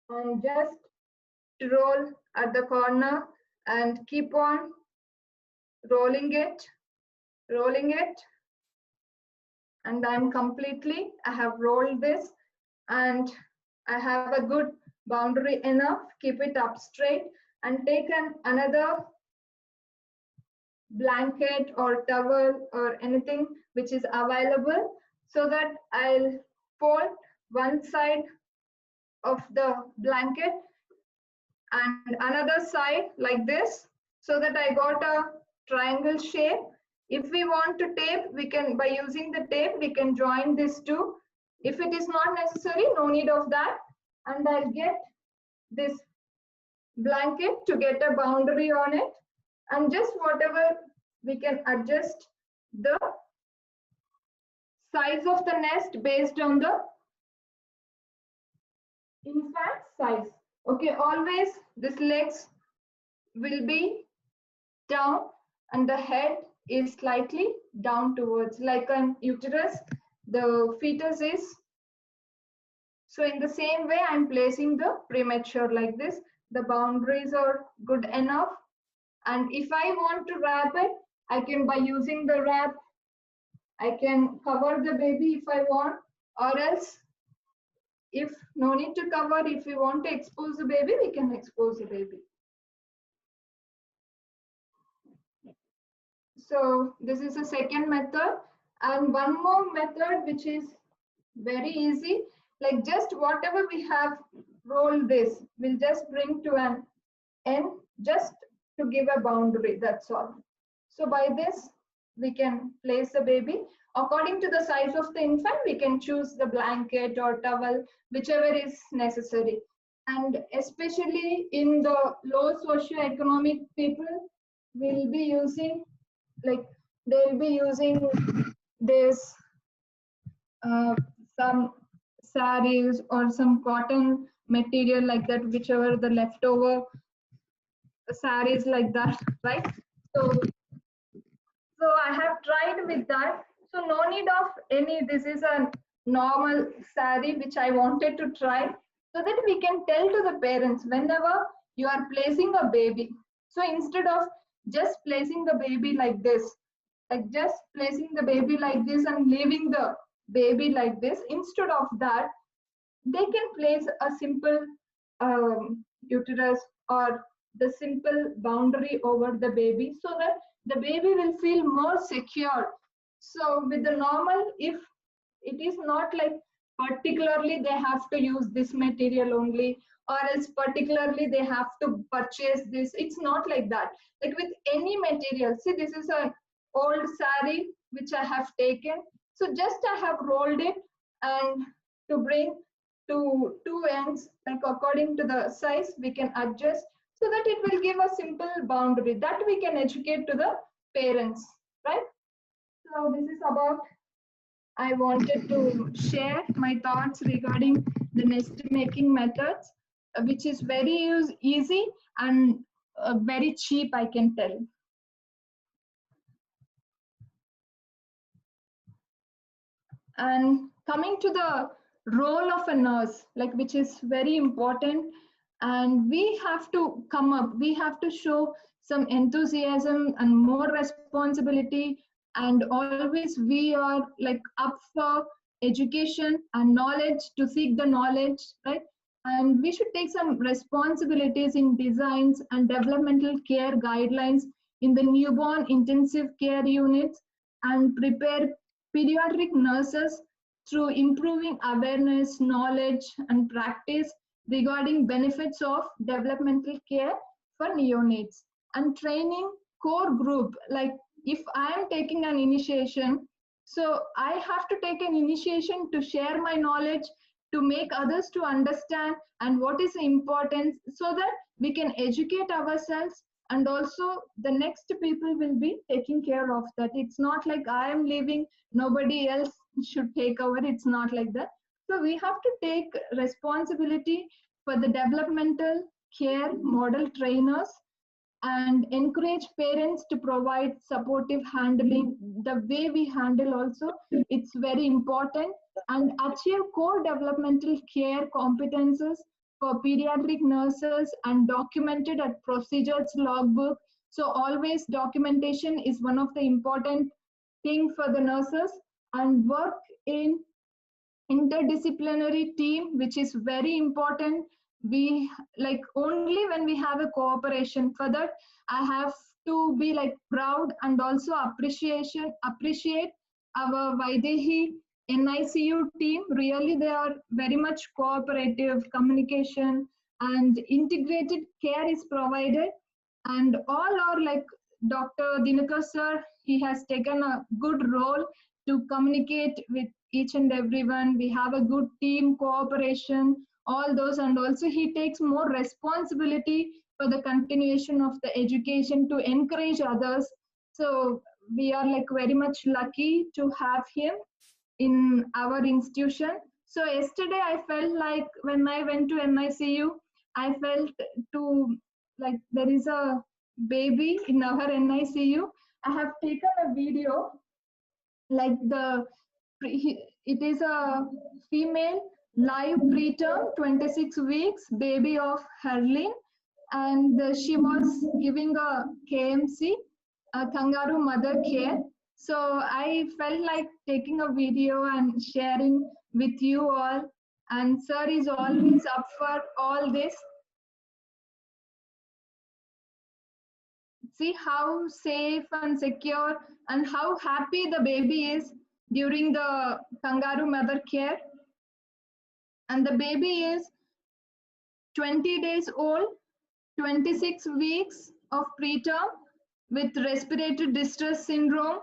and just roll at the corner and keep on rolling it, and I have rolled this, and I have a good boundary enough. Keep it up straight and take another blanket or towel or anything which is available, so that I'll fold one side of the blanket and another side like this, so that I got a triangle shape. If we want to tape, we can, by using the tape, we can join these two. If it is not necessary, no need of that. And I'll get this blanket to get a boundary on it, and just whatever we can adjust the size of the nest based on the infant size. Okay, always this legs will be down and the head is slightly down towards, like an uterus, the fetus is. So in the same way, I'm placing the premature like this. The boundaries are good enough. And if I want to wrap it, I can, by using the wrap, I can cover the baby if I want, or else if no need to cover, if we want to expose the baby, we can expose the baby. So this is a second method. And one more method which is very easy, like just whatever we have rolled this, we'll just bring to an end just to give a boundary, that's all. So by this, we can place the baby. According to the size of the infant, we can choose the blanket or towel, whichever is necessary. And especially in the low socioeconomic people, will be using, like they'll be using this some saris or some cotton material like that, whichever the leftover saris like that, right? So I have tried with that. So no need of any, this is a normal sari which I wanted to try, so that we can tell to the parents whenever you are placing a baby. So instead of just placing the baby like this, like just placing the baby like this and leaving the baby like this, instead of that, they can place a simple uterus or the simple boundary over the baby, so that the baby will feel more secure. So with the normal, if it is not like particularly they have to use this material only, or else particularly they have to purchase this, it's not like that. Like with any material, see, this is a old sari which I have taken, so just I have rolled it and to bring to two ends, like according to the size we can adjust, so that it will give a simple boundary that we can educate to the parents, right? So this is about, I wanted to share my thoughts regarding the nest making methods, which is very easy and very cheap, I can tell. And coming to the role of a nurse, like which is very important, and we have to come up, we have to show some enthusiasm and more responsibility, and always we are like up for education and knowledge, to seek the knowledge, right? And we should take some responsibilities in designs and developmental care guidelines in the newborn intensive care units, and prepare pediatric nurses through improving awareness, knowledge, and practice regarding benefits of developmental care for neonates, and training core group. Like if I am taking an initiation, so I have to take an initiation to share my knowledge, to make others to understand and what is the importance, so that we can educate ourselves, and also the next people will be taking care of that. It's not like I am leaving, nobody else should take over, it's not like that. So we have to take responsibility for the developmental care model trainers, and encourage parents to provide supportive handling. The way we handle also, it's very important, and achieve core developmental care competences for pediatric nurses and documented at procedures logbook. So always documentation is one of the important thing for the nurses, and work in interdisciplinary team, which is very important. We like only when we have a cooperation, for that I have to be like proud and also appreciate our Vaidehi NICU team. Really they are very much cooperative, communication and integrated care is provided, and all are like Dr. Dinakar sir, he has taken a good role to communicate with each and everyone. We have a good team cooperation, all those, and also he takes more responsibility for the continuation of the education to encourage others. So we are like very much lucky to have him in our institution. So yesterday I felt like when I went to NICU, I felt to like there is a baby in our NICU. I have taken a video like it is a female live preterm 26 weeks baby of Herlin, and she was giving a KMC, a kangaroo mother care. So I felt like taking a video and sharing with you all, and sir is always up for all this. See how safe and secure and how happy the baby is during the kangaroo mother care. And the baby is 20 days old, 26 weeks of preterm with respiratory distress syndrome.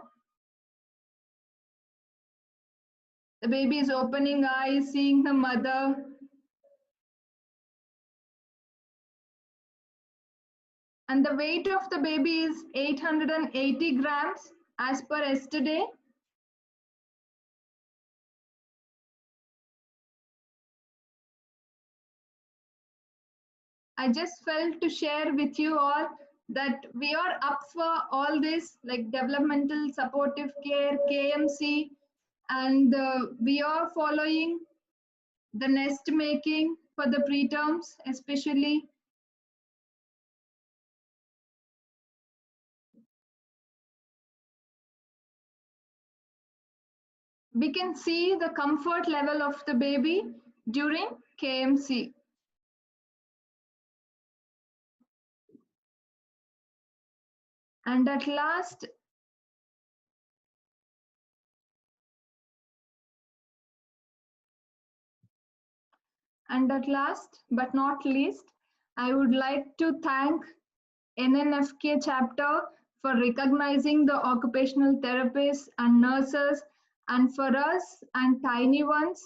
The baby is opening eyes, seeing the mother. And the weight of the baby is 880 grams as per yesterday. I just felt to share with you all that we are up for all this, like developmental supportive care, KMC, and we are following the nest making for the preterms, especially. We can see the comfort level of the baby during KMC. And at last, but not least, I would like to thank NNFK chapter for recognizing the occupational therapists and nurses, and for us and tiny ones,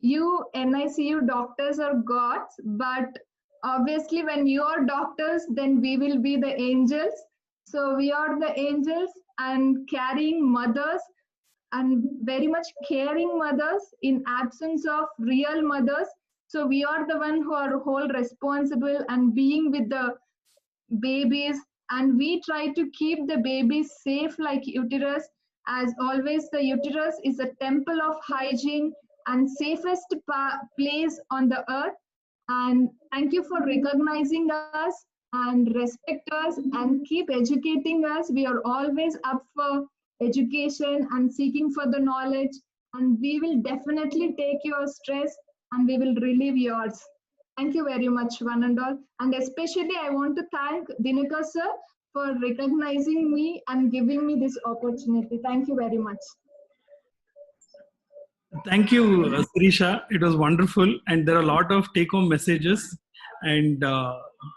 you NICU doctors are gods, but obviously when you are doctors, then we will be the angels. So we are the angels and carrying mothers and very much caring mothers in absence of real mothers. So we are the one who are whole responsible and being with the babies, and we try to keep the babies safe like uterus. As always, the uterus is a temple of hygiene and safest place on the earth. And thank you for recognizing us and respect us and keep educating us. We are always up for education and seeking for the knowledge, and we will definitely take your stress and we will relieve yours. Thank you very much, one and all. And especially I want to thank Dinakar sir for recognizing me and giving me this opportunity. Thank you very much. Thank you, Sirisha. It was wonderful. And there are a lot of take-home messages. And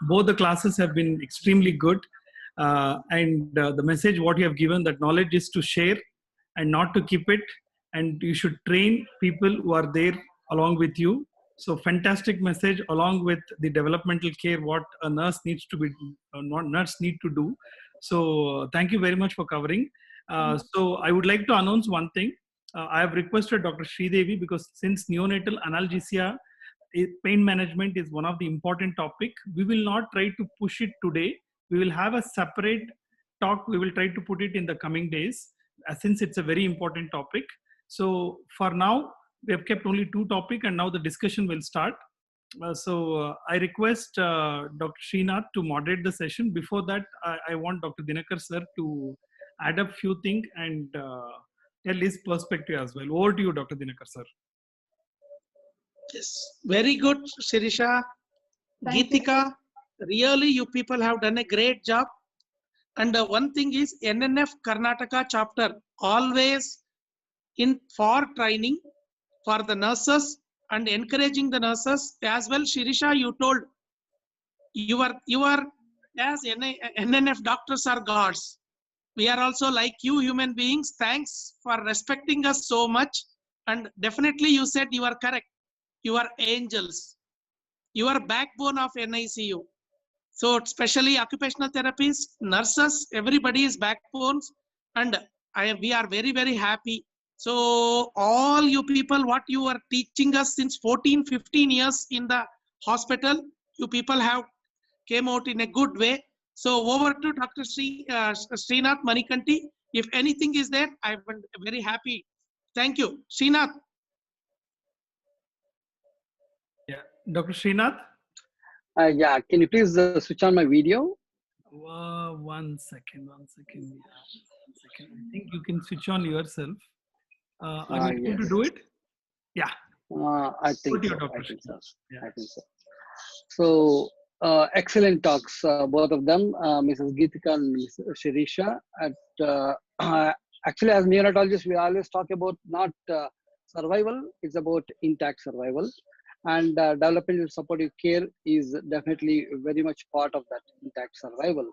both the classes have been extremely good. The message what you have given, that knowledge is to share and not to keep it. And you should train people who are there along with you. So fantastic message, along with the developmental care, what a nurse needs to be, nurse need to do. So thank you very much for covering. So I would like to announce one thing. I have requested Dr. SRIDEVI, because since neonatal analgesia, pain management is one of the important topic, we will not try to push it today. We will have a separate talk. We will try to put it in the coming days, since it's a very important topic. So for now, we have kept only 2 topics, and now the discussion will start. I request Dr. Srinath to moderate the session. Before that, I want Dr. Dinakar sir to add up few things and tell his perspective as well. Over to you, Dr. Dinakar sir. Yes, very good, Sirisha. Geetika, really you people have done a great job. And one thing is, NNF Karnataka chapter always in for training for the nurses and encouraging the nurses as well. Sirisha, you told you are as NNF doctors are gods. We are also like you human beings. Thanks for respecting us so much. And definitely you said you are correct. You are angels. You are backbone of NICU. So especially occupational therapists, nurses, everybody is backbones. And we are very, very happy. So all you people, what you are teaching us since 14, 15 years in the hospital, You people have came out in a good way. So over to Dr. Srinath Manikanti. If anything is there, I'm very happy. Thank you. Srinath. Yeah, Dr. Srinath. Yeah, can you please switch on my video? 1 second, 1 second. Yeah, 1 second. I think you can switch on yourself. Are you able to Yes. do it? Yeah. I think Go to so. your Dr. I think so. Yeah. I think so. So excellent talks, both of them, Mrs. Geetika and Ms. Shirisha. Actually, as neonatologists, we always talk about not survival; it's about intact survival. And developmental supportive care is definitely very much part of that intact survival.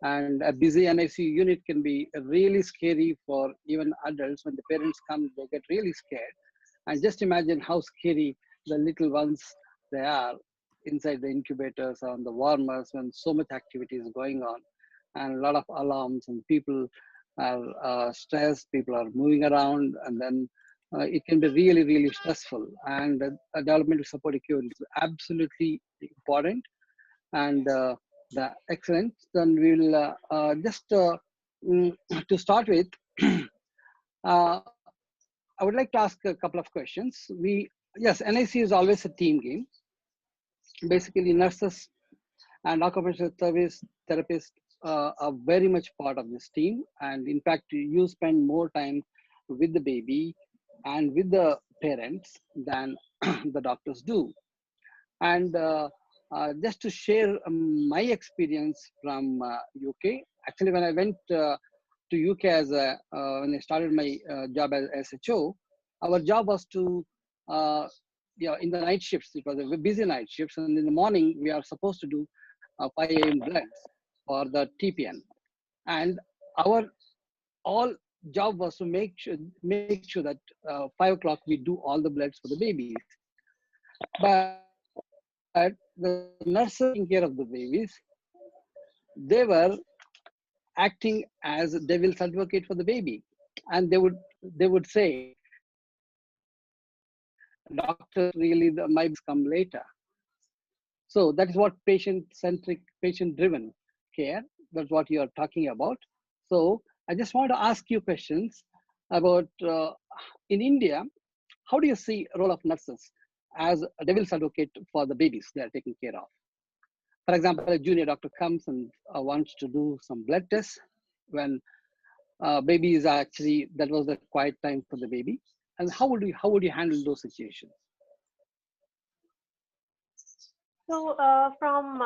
And a busy NICU unit can be really scary for even adults. When the parents come, they get really scared. And just imagine how scary the little ones they are inside the incubators or the warmers when so much activity is going on and a lot of alarms and people are stressed, people are moving around, and then it can be really, really stressful. And developmental support care is absolutely important. And the excellent. Then we'll to start with, I would like to ask a couple of questions. Yes, NIC is always a team game. Basically, nurses and occupational service therapists are very much part of this team. And in fact, you spend more time with the baby and with the parents than the doctors do. And just to share my experience from UK, actually when I went to UK when I started my job as SHO, our job was to, in the night shifts, it was a busy night shifts, and in the morning we are supposed to do 5 a.m. bloods for the TPN. And our all job was to make sure that 5 o'clock we do all the bloods for the babies. But the nurses taking care of the babies, they were acting as devil's advocate for the baby, and they would say, "Doctor, really, my babies come later." So that is what patient-centric, patient-driven care. That's what you are talking about. So I just want to ask you questions about in India. How do you see role of nurses as a devil's advocate for the babies they are taking care of? For example, a junior doctor comes and wants to do some blood tests when baby is actually, that was the quiet time for the baby. And how would you handle those situations? So from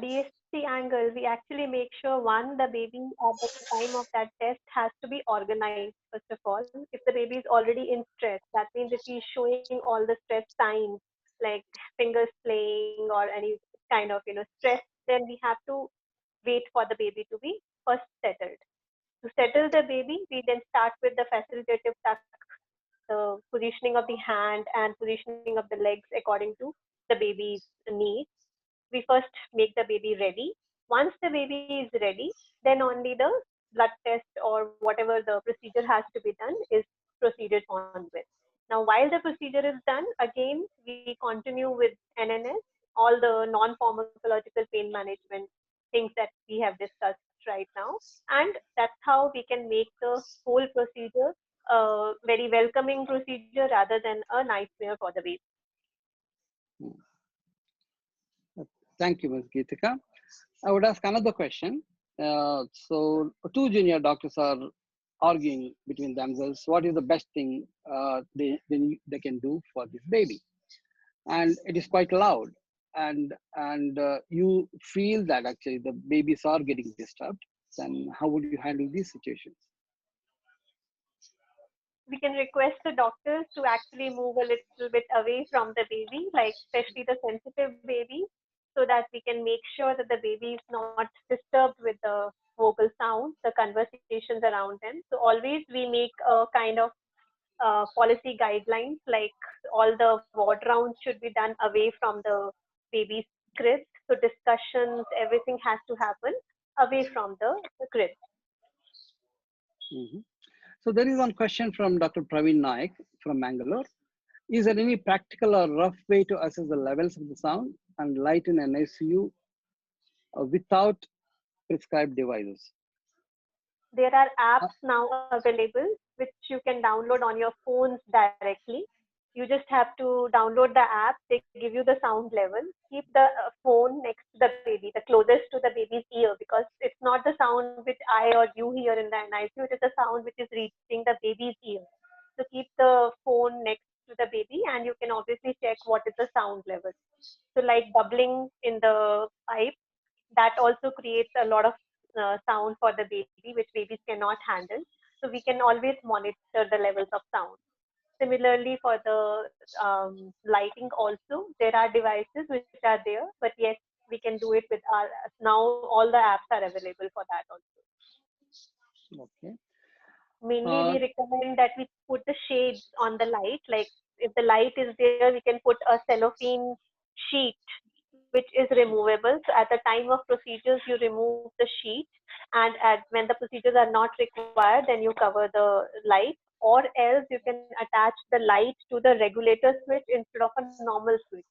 DSC angle, we actually make sure one, the baby at the time of that test has to be organized. First of all, if the baby is already in stress, that means if he's showing all the stress signs like fingers playing or any kind of stress, then we have to wait for the baby to be first settled. To settle the baby, we then start with the facilitative tuck, the positioning of the hand and positioning of the legs according to the baby's needs. We first make the baby ready. Once the baby is ready, then only the blood test or whatever the procedure has to be done is proceeded on with. Now, while the procedure is done, again, we continue with NNS, all the non-pharmacological pain management things that we have discussed right now. And that's how we can make the whole procedure a very welcoming procedure rather than a nightmare for the baby. Thank you, Ms. Geetika. I would ask another question. So two junior doctors are arguing between themselves. What is the best thing they can do for this baby? And it is quite loud. And you feel that actually the babies are getting disturbed. Then how would you handle these situations? We can request the doctors to actually move a little bit away from the baby, like especially the sensitive baby, so that we can make sure that the baby is not disturbed with the vocal sounds, the conversations around them. So always we make a kind of policy guidelines, like all the ward rounds should be done away from the baby's crib. So discussions, everything has to happen away from the crib. Mm-hmm. So there is one question from Dr. Praveen Naik from Mangalore. Is there any practical or rough way to assess the levels of the sound and light in an ICU without prescribed devices? There are apps now available which you can download on your phones directly. You just have to download the app. They give you the sound level. Keep the phone next to the baby, the closest to the baby's ear, because it's not the sound which I or you hear in the NICU. It is the sound which is reaching the baby's ear. So keep the phone next to the baby, and you can obviously check what is the sound level. So like bubbling in the pipe, that also creates a lot of sound for the baby, which babies cannot handle. So we can always monitor the levels of sound. Similarly, for the lighting also, there are devices which are there, but yes, we can do it with our, now all the apps are available for that also. Okay. Mainly, we recommend that we put the shades on the light. Like if the light is there, we can put a cellophane sheet which is removable. So at the time of procedures, you remove the sheet, and when the procedures are not required, then you cover the light, or else you can attach the light to the regulator switch instead of a normal switch.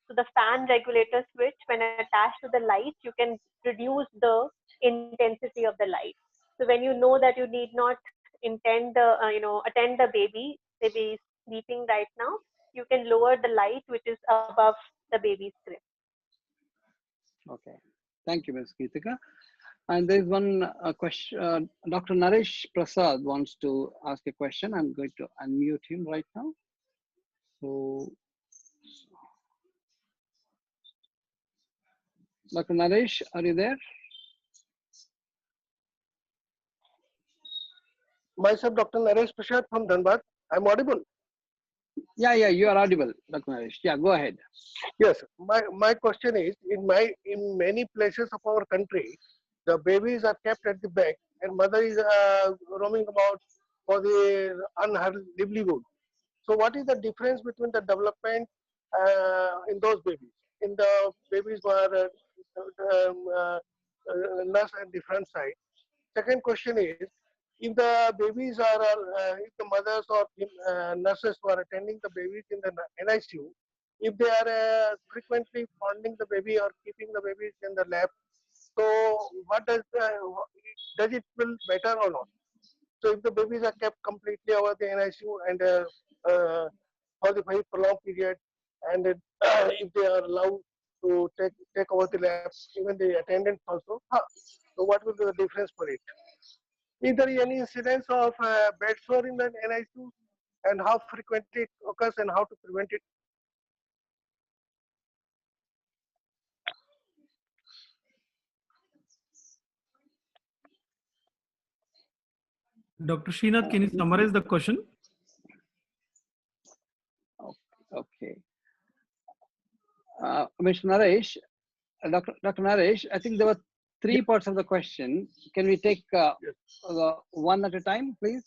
So the fan regulator switch, when attached to the light, you can reduce the intensity of the light. So when you know that you need not attend the baby is sleeping right now, you can lower the light which is above the baby's crib. Okay. Thank you, Ms. Geetika. And there's one question. Dr. Naresh Prasad wants to ask a question. I'm going to unmute him right now. So, Dr. Naresh, are you there? Myself, Dr. Naresh Prasad from Dhanbad. I'm audible. Yeah, you are audible, Dr. Naresh. Yeah, go ahead. Yes, my question is, in many places of our country, the babies are kept at the back and mother is roaming about for the unheard livelihood. So what is the difference between the development in those babies? In the babies who are nurse at the front side. Second question is, if the babies are, if the mothers or nurses who are attending the babies in the NICU, if they are frequently fondling the baby or keeping the babies in the lap, so what does it feel better or not? So if the babies are kept completely over the NICU and for the very prolonged period, and if they are allowed to take over the lab, even the attendants also, so what will be the difference for it? Is there any incidence of bed sore in the NICU, and how frequently it occurs and how to prevent it? Dr. Srinath, can you summarize the question? Okay. Mr. Naresh, Dr. Naresh, I think there were three parts of the question. Can we take one at a time, please?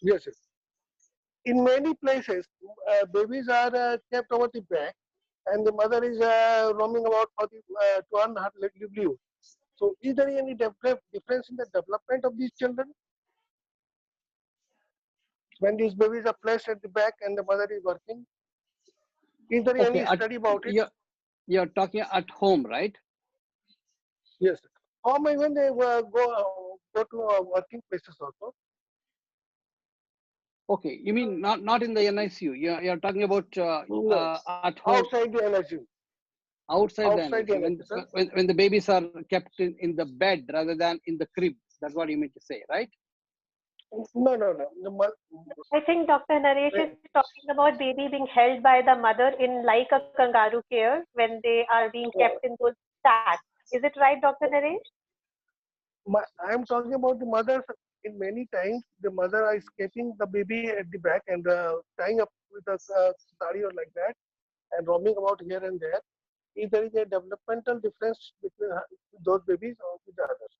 Yes, yes. In many places, babies are kept over the back, and the mother is roaming about for the to earn her livelihood. So, is there any difference in the development of these children when these babies are placed at the back and the mother is working? Is there any study about it? You're talking at home, right? Yes. Or when they go to working places also. Okay, you mean not in the NICU? You're talking about at home. Outside the NICU. Outside the NICU. When the babies are kept in the bed rather than in the crib. That's what you mean to say, right? No. I think Dr. Naresh is talking about baby being held by the mother in like a kangaroo care when they are being kept in those sacks. Is it right, Dr. Naresh? I am talking about the mothers. In many times, the mother is keeping the baby at the back and tying up with a sari or like that and roaming about here and there. If there is a developmental difference between those babies or with the others.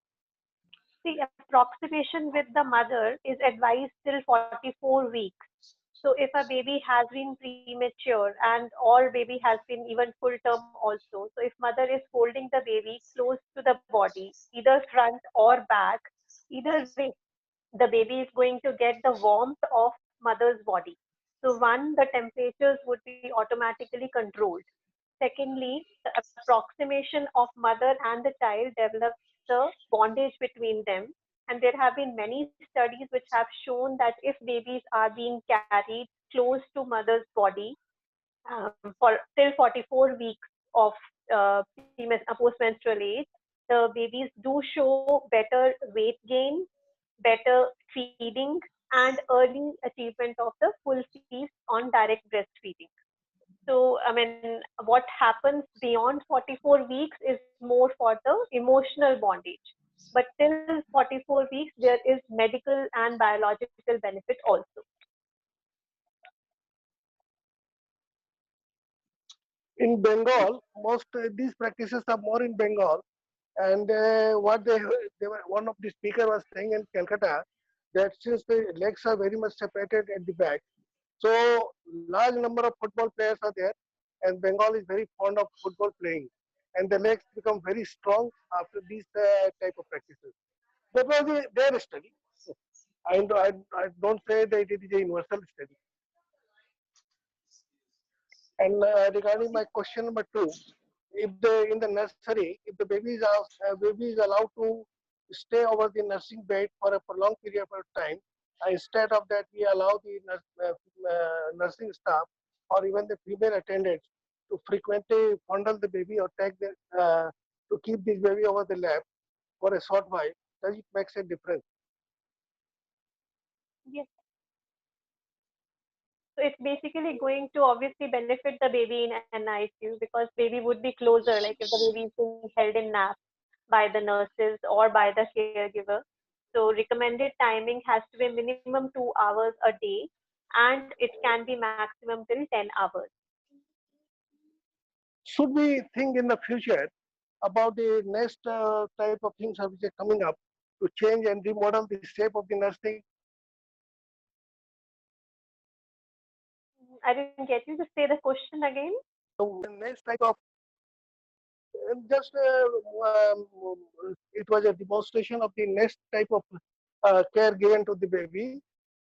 See, approximation with the mother is advised till 44 weeks. So if a baby has been premature and or baby has been even full term also, so if mother is holding the baby close to the body, either front or back, either way, the baby is going to get the warmth of mother's body. So one, the temperatures would be automatically controlled. secondly, the approximation of mother and the child develops the bondage between them. And there have been many studies which have shown that if babies are being carried close to mother's body for till 44 weeks of postmenstrual age, the babies do show better weight gain, better feeding, and early achievement of the full feast on direct breastfeeding. So, I mean, what happens beyond 44 weeks is more for the emotional bondage. But till 44 weeks, there is medical and biological benefit also. In Bengal, most these practices are more in Bengal. And what they were, one of the speaker was saying in Calcutta that since the legs are very much separated at the back, so large number of football players are there, and Bengal is very fond of football playing, and the legs become very strong after these type of practices. That was their study. I don't say that it is a universal study. And regarding my question number 2, if in the nursery, if the baby is allowed to stay over the nursing bed for a prolonged period of time, instead of that we allow the nursing staff or even the female attendants to frequently fondle the baby or take the to keep this baby over the lap for a short while, does it make a difference? Yes. So it's basically going to obviously benefit the baby in NICU because baby would be closer, like if the baby is being held in nap by the nurses or by the caregiver. So recommended timing has to be minimum 2 hours a day, and it can be maximum till 10 hours. Should we think in the future about the next type of things which are coming up to change and remodel the shape of the nursing? I didn't get you to say the question again. So the next type of just it was a demonstration of the next type of care given to the baby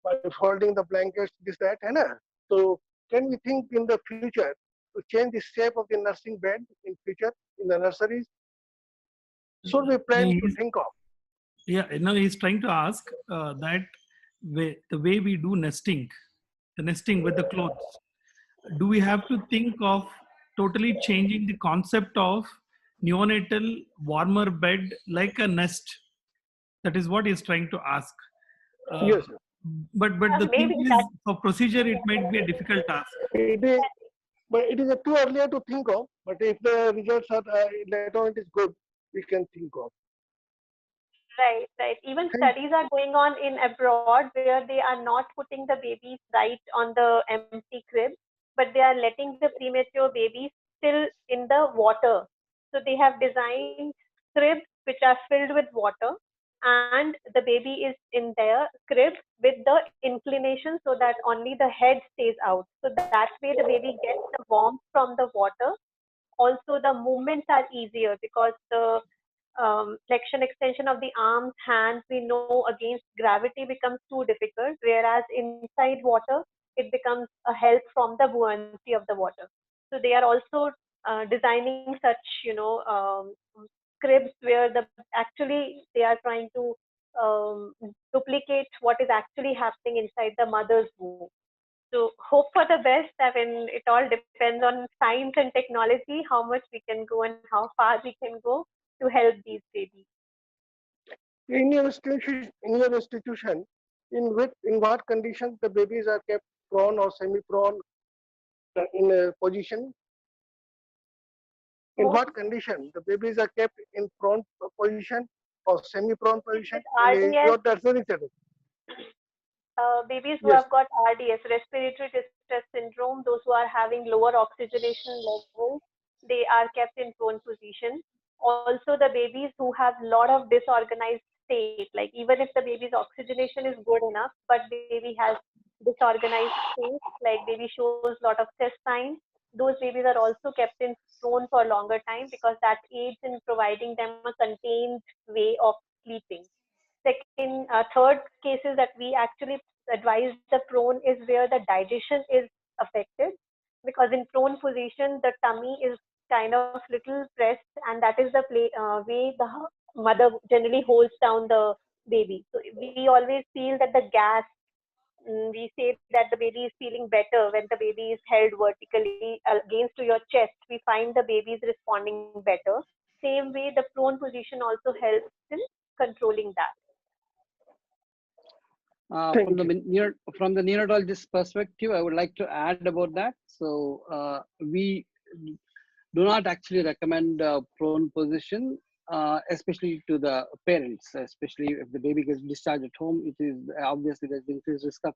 by folding the blankets, this that, and so can we think in the future to change the shape of the nursing bed in future in the nurseries? Should we plan to think of? Yeah, no, he's trying to ask that the way we do nesting, the nesting with the clothes, do we have to think of totally changing the concept of neonatal warmer bed like a nest? That is what he's trying to ask. Yes, sir. But the Maybe thing is, for procedure, it might be a difficult task. But it is too early to think of. But if the results are later on, it is good, we can think of. Right, right. Even studies are going on in abroad where they are not putting the babies right on the empty crib, but they are letting the premature babies still in the water. So they have designed cribs which are filled with water, and the baby is in their crib with the inclination so that only the head stays out. So that way the baby gets the warmth from the water. Also, the movements are easier because the flexion extension of the arms, hands, we know against gravity becomes too difficult, whereas inside water, it becomes a help from the buoyancy of the water. So they are also designing such, cribs where actually they are trying to duplicate what is actually happening inside the mother's womb. So hope for the best. I mean, it all depends on science and technology, how much we can go and how far we can go to help these babies. In your institution, in what conditions the babies are kept prone or semi-prone in a position? In what condition the babies are kept in prone position or semi-prone position in your tertiary setting? Babies who have got RDS, respiratory distress syndrome, those who are having lower oxygenation levels, they are kept in prone position. Also, the babies who have a lot of disorganized state, like even if the baby's oxygenation is good enough, but baby has disorganized state, like baby shows a lot of chest signs, those babies are also kept in prone for a longer time because that aids in providing them a contained way of sleeping. Second, third cases that we actually advise the prone is where the digestion is affected, because in prone position, the tummy is kind of little pressed, and that is the way the mother generally holds down the baby. So we always feel that the gas, we say that the baby is feeling better when the baby is held vertically against to your chest. We find the baby is responding better. Same way, the prone position also helps in controlling that. From the neonatologist perspective, I would like to add about that. So we do not actually recommend prone position, especially to the parents, especially if the baby gets discharged at home. It is obviously there's increased risk of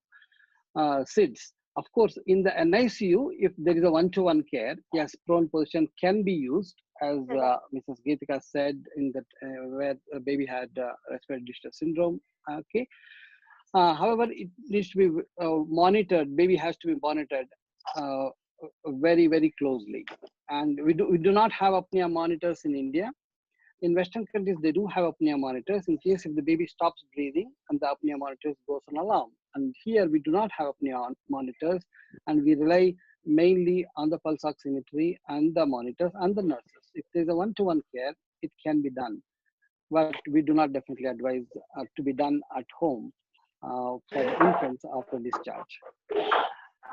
SIDS. Of course, in the NICU, if there is a one-to-one care, yes, prone position can be used, as Mrs. Geetika said, in that where the baby had respiratory distress syndrome. Okay. However, it needs to be monitored. Baby has to be monitored very, very closely. And we do not have apnea monitors in India. In Western countries, they do have apnea monitors in case if the baby stops breathing and the apnea monitors goes on alarm. And here we do not have apnea monitors, and we rely mainly on the pulse oximetry and the monitors and the nurses. If there's a one-to-one care, it can be done, but we do not definitely advise to be done at home for the infants after discharge.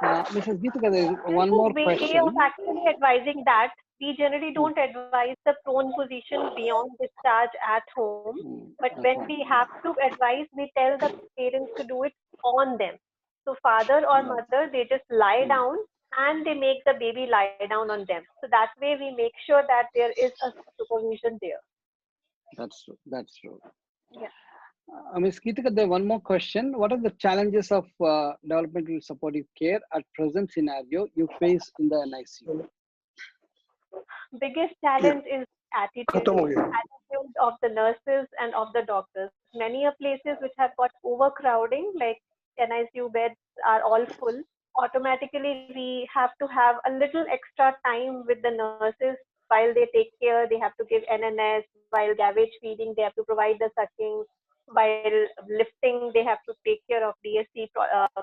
Mrs. Geetika, there is one more question. Way of actually advising that, we generally don't advise the prone position beyond discharge at home. But when we have to advise, we tell the parents to do it on them. So father or mother, they just lie down and they make the baby lie down on them. So that way we make sure that there is a supervision there. That's true. That's true. Yeah. Ms. Geetika, there one more question. What are the challenges of developmental supportive care at present scenario you face in the NICU? Biggest challenge is attitude of the nurses and of the doctors. Many of places which have got overcrowding, like NICU beds are all full, automatically we have to have a little extra time with the nurses while they take care. They have to give NNS, while gavage feeding, they have to provide the sucking, while lifting, they have to take care of DSC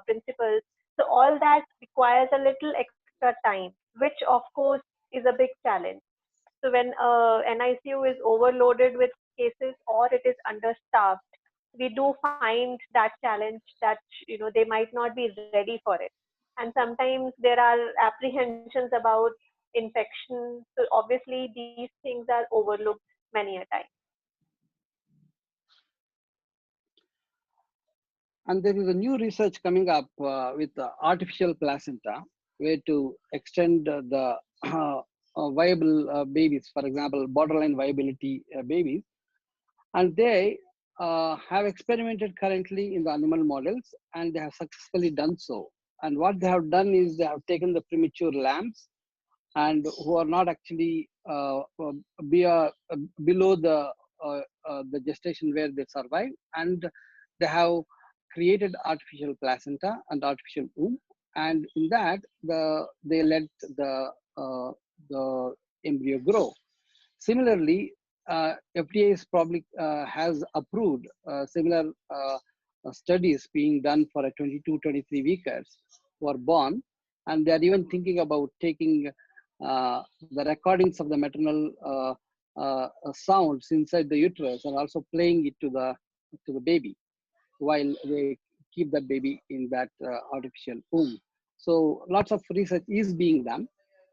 principles. So all that requires a little extra time, which of course is a big challenge. So when NICU is overloaded with cases or it is understaffed, we do find that challenge that they might not be ready for it. And sometimes there are apprehensions about infection. So obviously these things are overlooked many a time. And there is a new research coming up with artificial placenta, where to extend the viable babies, for example, borderline viability babies. And they have experimented currently in the animal models, and they have successfully done so. And what they have done is they have taken the premature lambs and who are not actually below the gestation where they survive, and they have created artificial placenta and artificial womb, and in that they let the embryo grow. Similarly, FDA is probably has approved similar studies being done for a 22-23 weekers who are born, and they are even thinking about taking the recordings of the maternal sounds inside the uterus and also playing it to the baby while they keep that baby in that artificial womb. So lots of research is being done,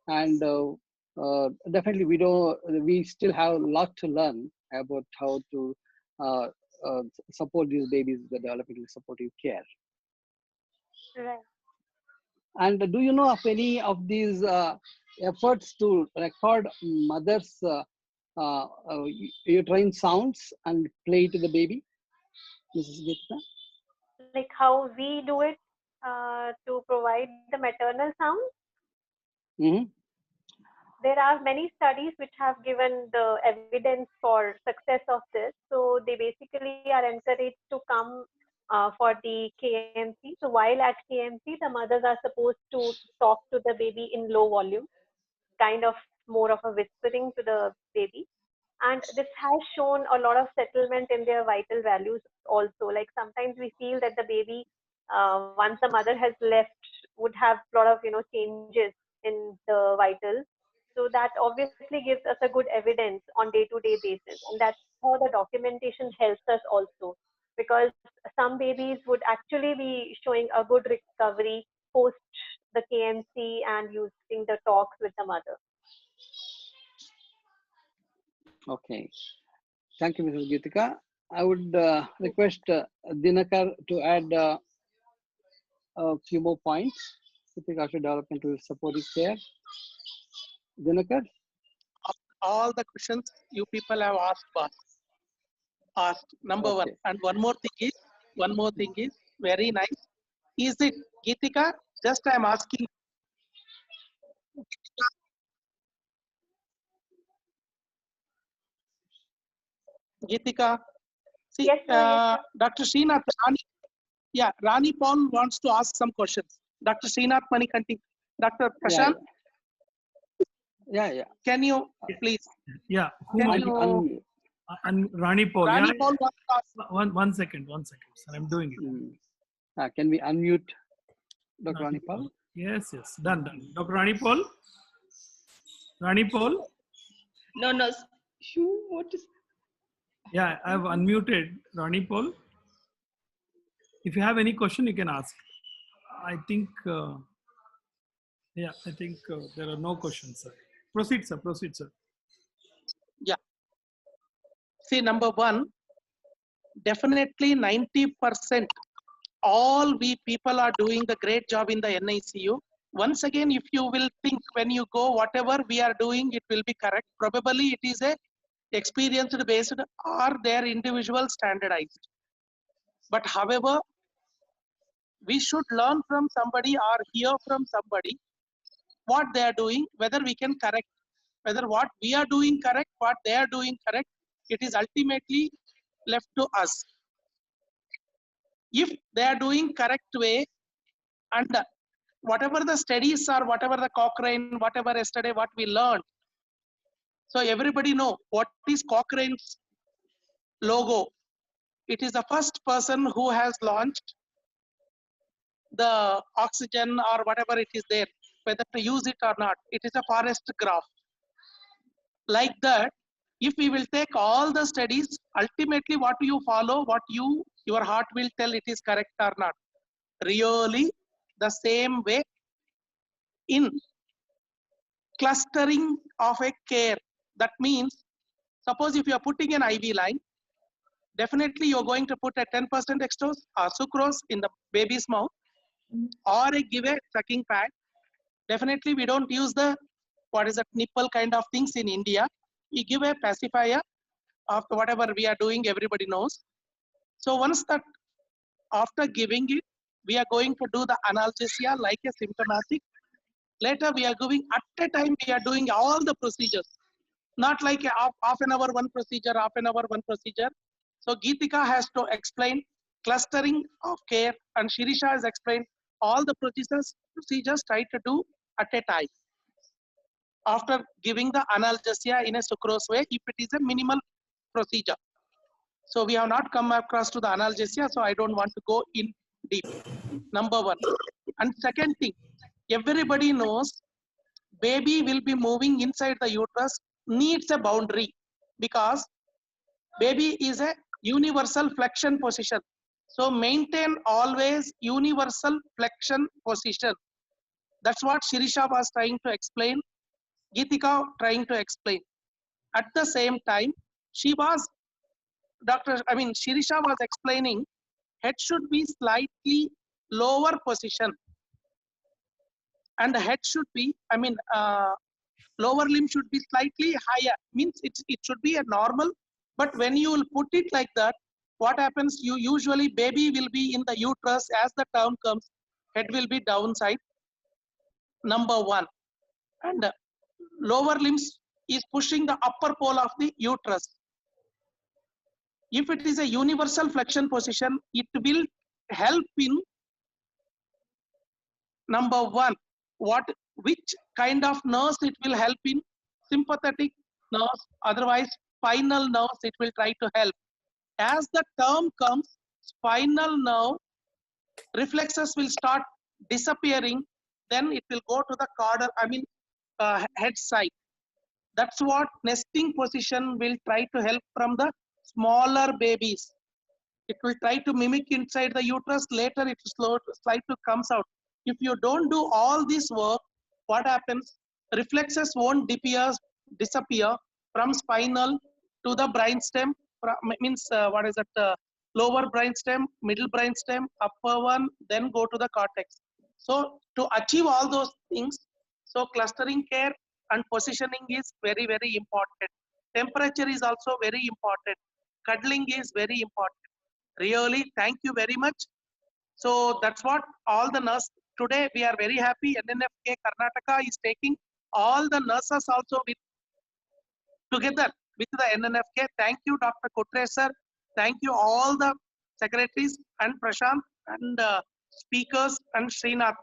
and definitely we still have a lot to learn about how to support these babies with developmental supportive care. Right. And do you know of any of these efforts to record mothers' uterine sounds and play to the baby, Mrs. Geetika? Like how we do it to provide the maternal sound? Mm-hmm. There are many studies which have given the evidence for success of this. So they basically are encouraged to come for the KMC. So while at KMC, the mothers are supposed to talk to the baby in low volume, kind of more of a whispering to the baby. And this has shown a lot of settlement in their vital values also. Like sometimes we feel that the baby, once the mother has left, would have a lot of changes in the vitals. So that obviously gives us a good evidence on day-to-day basis. And that's how the documentation helps us also, because some babies would actually be showing a good recovery post the KMC and using the talks with the mother. Okay. Thank you, Mrs. Geetika. I would request Dinakar to add a few more points with regard to developmental supportive care. Dinakar? All the questions you people have asked. Number one. Okay. And one more thing is very nice. Is it Geetika? Just I am asking. Geetika. See, Yes, sir, yes, sir. Dr. Srinath, Rani Paul wants to ask some questions. Dr. Srinath Manikanti, Dr. Prashant, Yeah. can you please? Yeah. Unmute. Rani Paul. Rani Yeah, Paul wants to ask. one second, sir. I'm doing it. Can we unmute Dr. Rani Paul? Yes. Done. Dr. Rani Paul? Rani Paul? No. What is? Yeah, I've unmuted Rani Paul. If you have any question, you can ask. I think, there are no questions, sir. Proceed, sir. Yeah. See, number one, definitely 90% all we people are doing the great job in the NICU. Once again, if you will think when you go, whatever we are doing, it will be correct. Probably it is a experienced based or their individual standardized. But however, we should learn from somebody or hear from somebody what they are doing, whether we can correct, whether what we are doing correct, what they are doing correct, it is ultimately left to us. If they are doing correct way, and whatever the studies are, whatever the Cochrane, whatever yesterday what we learned, so everybody know what is Cochrane's logo. It is the first person who has launched the oxygen or whatever it is there, whether to use it or not. It is a forest graph. Like that, if we will take all the studies, ultimately what you follow, what your heart will tell it is correct or not. Really the same way in clustering of a care. That means, suppose if you are putting an IV line, definitely you're going to put a 10% dextrose or sucrose in the baby's mouth, or give a sucking pad. Definitely we don't use the, what is that, nipple kind of things in India. We give a pacifier of whatever we are doing, everybody knows. So once that, after giving it, we are going to do the analgesia like a symptomatic. Later we are giving, at a time we are doing all the procedures. Not like half an hour one procedure, half an hour one procedure. So Geetika has to explain clustering of care, and Shirisha has explained all the procedures try to do at a time. After giving the analgesia in a sucrose way, if it is a minimal procedure. So we have not come across to the analgesia, so I don't want to go in deep. Number one. And second thing, everybody knows baby will be moving inside the uterus, needs a boundary, because baby is a universal flexion position. So maintain always universal flexion position. That's what Shirisha was trying to explain, Geetika trying to explain. At the same time, Shirisha was explaining head should be slightly lower position, and the head should be, lower limb should be slightly higher, means it should be a normal. But when you will put it like that, what happens, you usually baby will be in the uterus, as the term comes, head will be downside, number one, and lower limbs is pushing the upper pole of the uterus. If it is a universal flexion position, it will help in, number one, which kind of nerves it will help in? Sympathetic nerves, otherwise spinal nerves it will try to help. As the term comes, spinal nerve reflexes will start disappearing, then it will go to the caudal, head side. That's what nesting position will try to help from the smaller babies. It will try to mimic inside the uterus. Later, it will slide to comes out. If you don't do all this work, what happens? Reflexes won't disappear from spinal to the brainstem. Means what is that? Lower brainstem, middle brainstem, upper one, then go to the cortex. So to achieve all those things, so clustering care and positioning is very, very important. Temperature is also very important. Cuddling is very important. Really, thank you very much. So that's what all the nurses, today we are very happy. NNFK Karnataka is taking all the nurses also together with the NNFK. Thank you, Dr. Kotre sir. Thank you all the secretaries and Prashant and speakers and Srinath.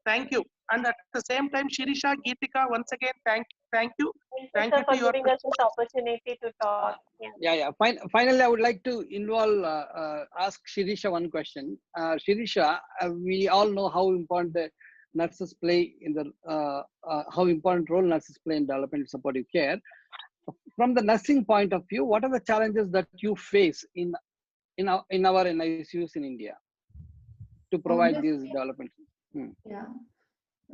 Thank you. And at the same time, Shirisha, Geetika, once again, thank you. Thank you for giving us this opportunity to talk. Yeah. Finally, I would like to ask Shirisha one question. Shirisha, we all know how important the nurses play in the how important role nurses play in developmental supportive care. From the nursing point of view, what are the challenges that you face in our NICUs in India to provide these developments? Yeah.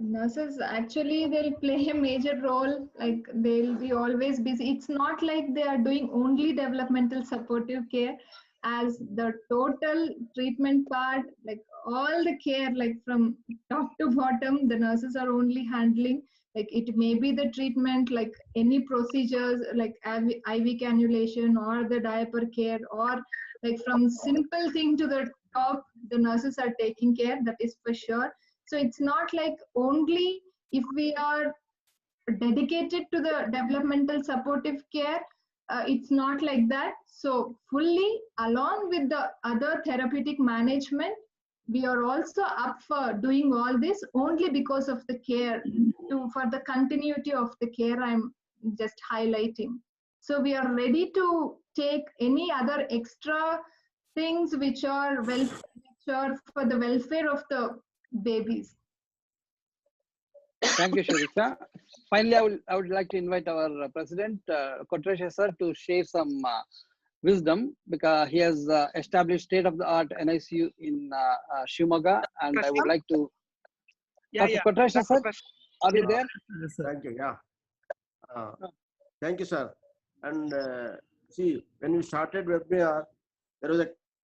Nurses actually they'll play a major role, like they'll be always busy. It's not like they are doing only developmental supportive care, as the total treatment part, like all the care, like from top to bottom, the nurses are only handling. Like it may be the treatment, like any procedures like IV cannulation or the diaper care, or like from simple thing to the top, the nurses are taking care, that is for sure. So it's not like only if we are dedicated to the developmental supportive care, it's not like that. So fully along with the other therapeutic management, we are also up for doing all this only because of the care, for the continuity of the care I'm just highlighting. So we are ready to take any other extra things which are for the welfare of the babies. Thank you, Shirisha. Finally, I would like to invite our President, Kotresha sir, to share some wisdom, because he has established state-of-the-art NICU in Shimoga, and I would like to. Dr. Kotresha sir, are you there? Thank you. Yeah. Thank you, sir. And see, when we started webinar,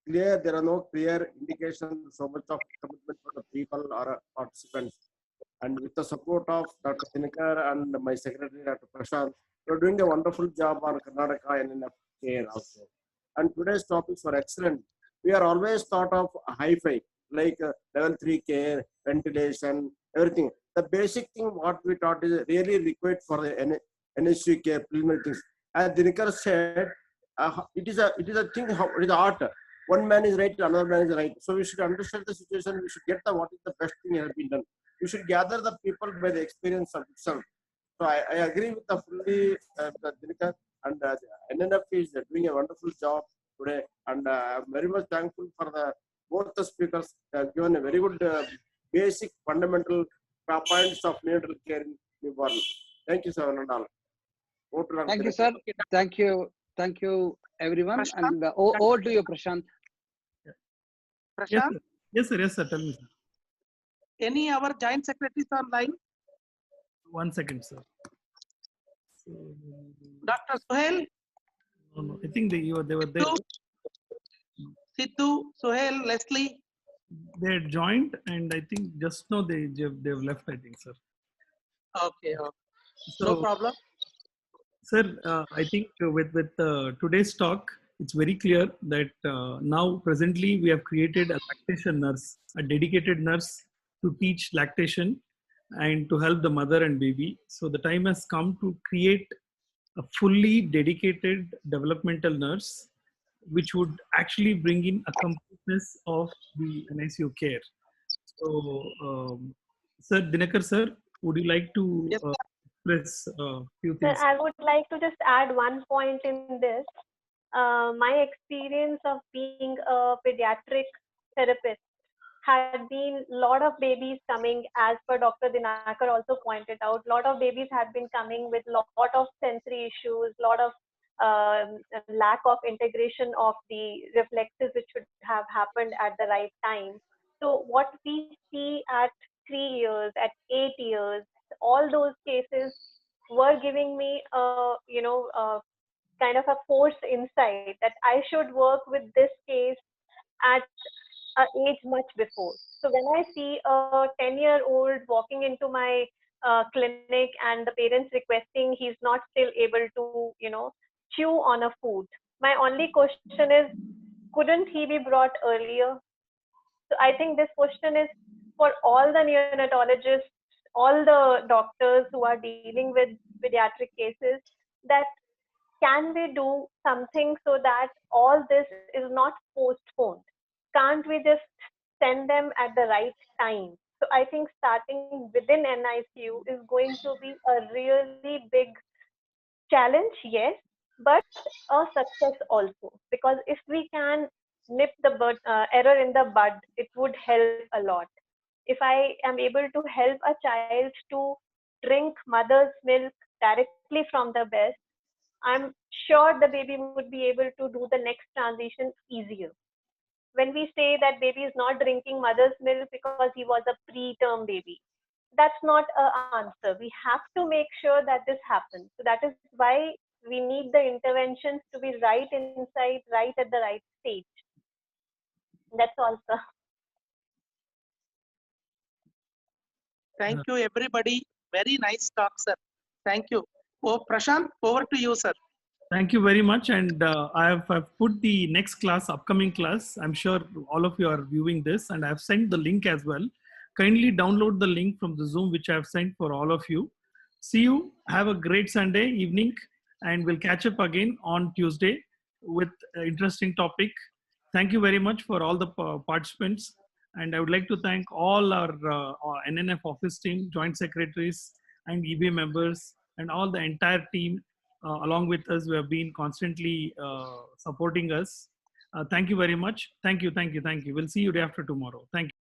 there are no clear indications so much of commitment for the people or participants. And with the support of Dr. Dinakar and my secretary, Dr. Prashant, we are doing a wonderful job on Karnataka and NNF care also. And today's topics were excellent. We are always thought of hi-fi, like level 3 care, ventilation, everything. The basic thing what we taught is really required for the NSU care, preliminary things. As Dinakar said, it is a thing, it is art. One man is right, another man is right. So we should understand the situation. We should get what is the best thing has been done. We should gather the people by the experience of itself. So I agree with the fully Dinakar, and NNF is doing a wonderful job today. And I'm very much thankful for both the speakers given a very good basic fundamental points of neonatal care in the world. Thank you, sir. Thank you, sir. Thank you, everyone. Prashant? And over to you, Prashant. Prashant? Yes, sir. Tell me, sir. Any our joint secretaries online? 1 second, sir. So, Dr. Suhail? No. I think they were there. Sidhu, Suhail, Leslie? They had joined, and I think just now they've left, I think, sir. Okay. So, no problem. Sir, I think with today's talk, it's very clear that now presently we have created a lactation nurse, a dedicated nurse to teach lactation and to help the mother and baby. So the time has come to create a fully dedicated developmental nurse, which would actually bring in a completeness of the NICU care. So, Sir Dinakar, sir, would you like to express a few things? Sir, I would like to just add one point in this. My experience of being a pediatric therapist had been a lot of babies coming, as per Dr. Dinakar also pointed out, a lot of babies had been coming with lot of sensory issues, lot of lack of integration of the reflexes which should have happened at the right time. So what we see at 3 years, at 8 years, all those cases were giving me kind of a forced insight that I should work with this case at a age much before. So when I see a 10-year-old walking into my clinic and the parents requesting he's not still able to, chew on a food, my only question is, couldn't he be brought earlier? So I think this question is for all the neonatologists, all the doctors who are dealing with pediatric cases, that can we do something so that all this is not postponed? Can't we just send them at the right time? So I think starting within NICU is going to be a really big challenge, yes, but a success also. Because if we can nip the error in the bud, it would help a lot. If I am able to help a child to drink mother's milk directly from the breast, I'm sure the baby would be able to do the next transition easier. When we say that baby is not drinking mother's milk because he was a preterm baby, that's not an answer. We have to make sure that this happens. So that is why we need the interventions to be right inside, right at the right stage. That's all, sir. Thank you, everybody. Very nice talk, sir. Thank you. Oh, Prashant, over to you, sir. Thank you very much. And I've put the next class, upcoming class. I'm sure all of you are viewing this, and I've sent the link as well. Kindly download the link from the Zoom, which I've sent for all of you. See you. Have a great Sunday evening, and we'll catch up again on Tuesday with an interesting topic. Thank you very much for all the participants. And I would like to thank all our NNF office team, joint secretaries, and EB members, and all the entire team along with us who have been constantly supporting us. Thank you very much. Thank you. We'll see you day after tomorrow. Thank you.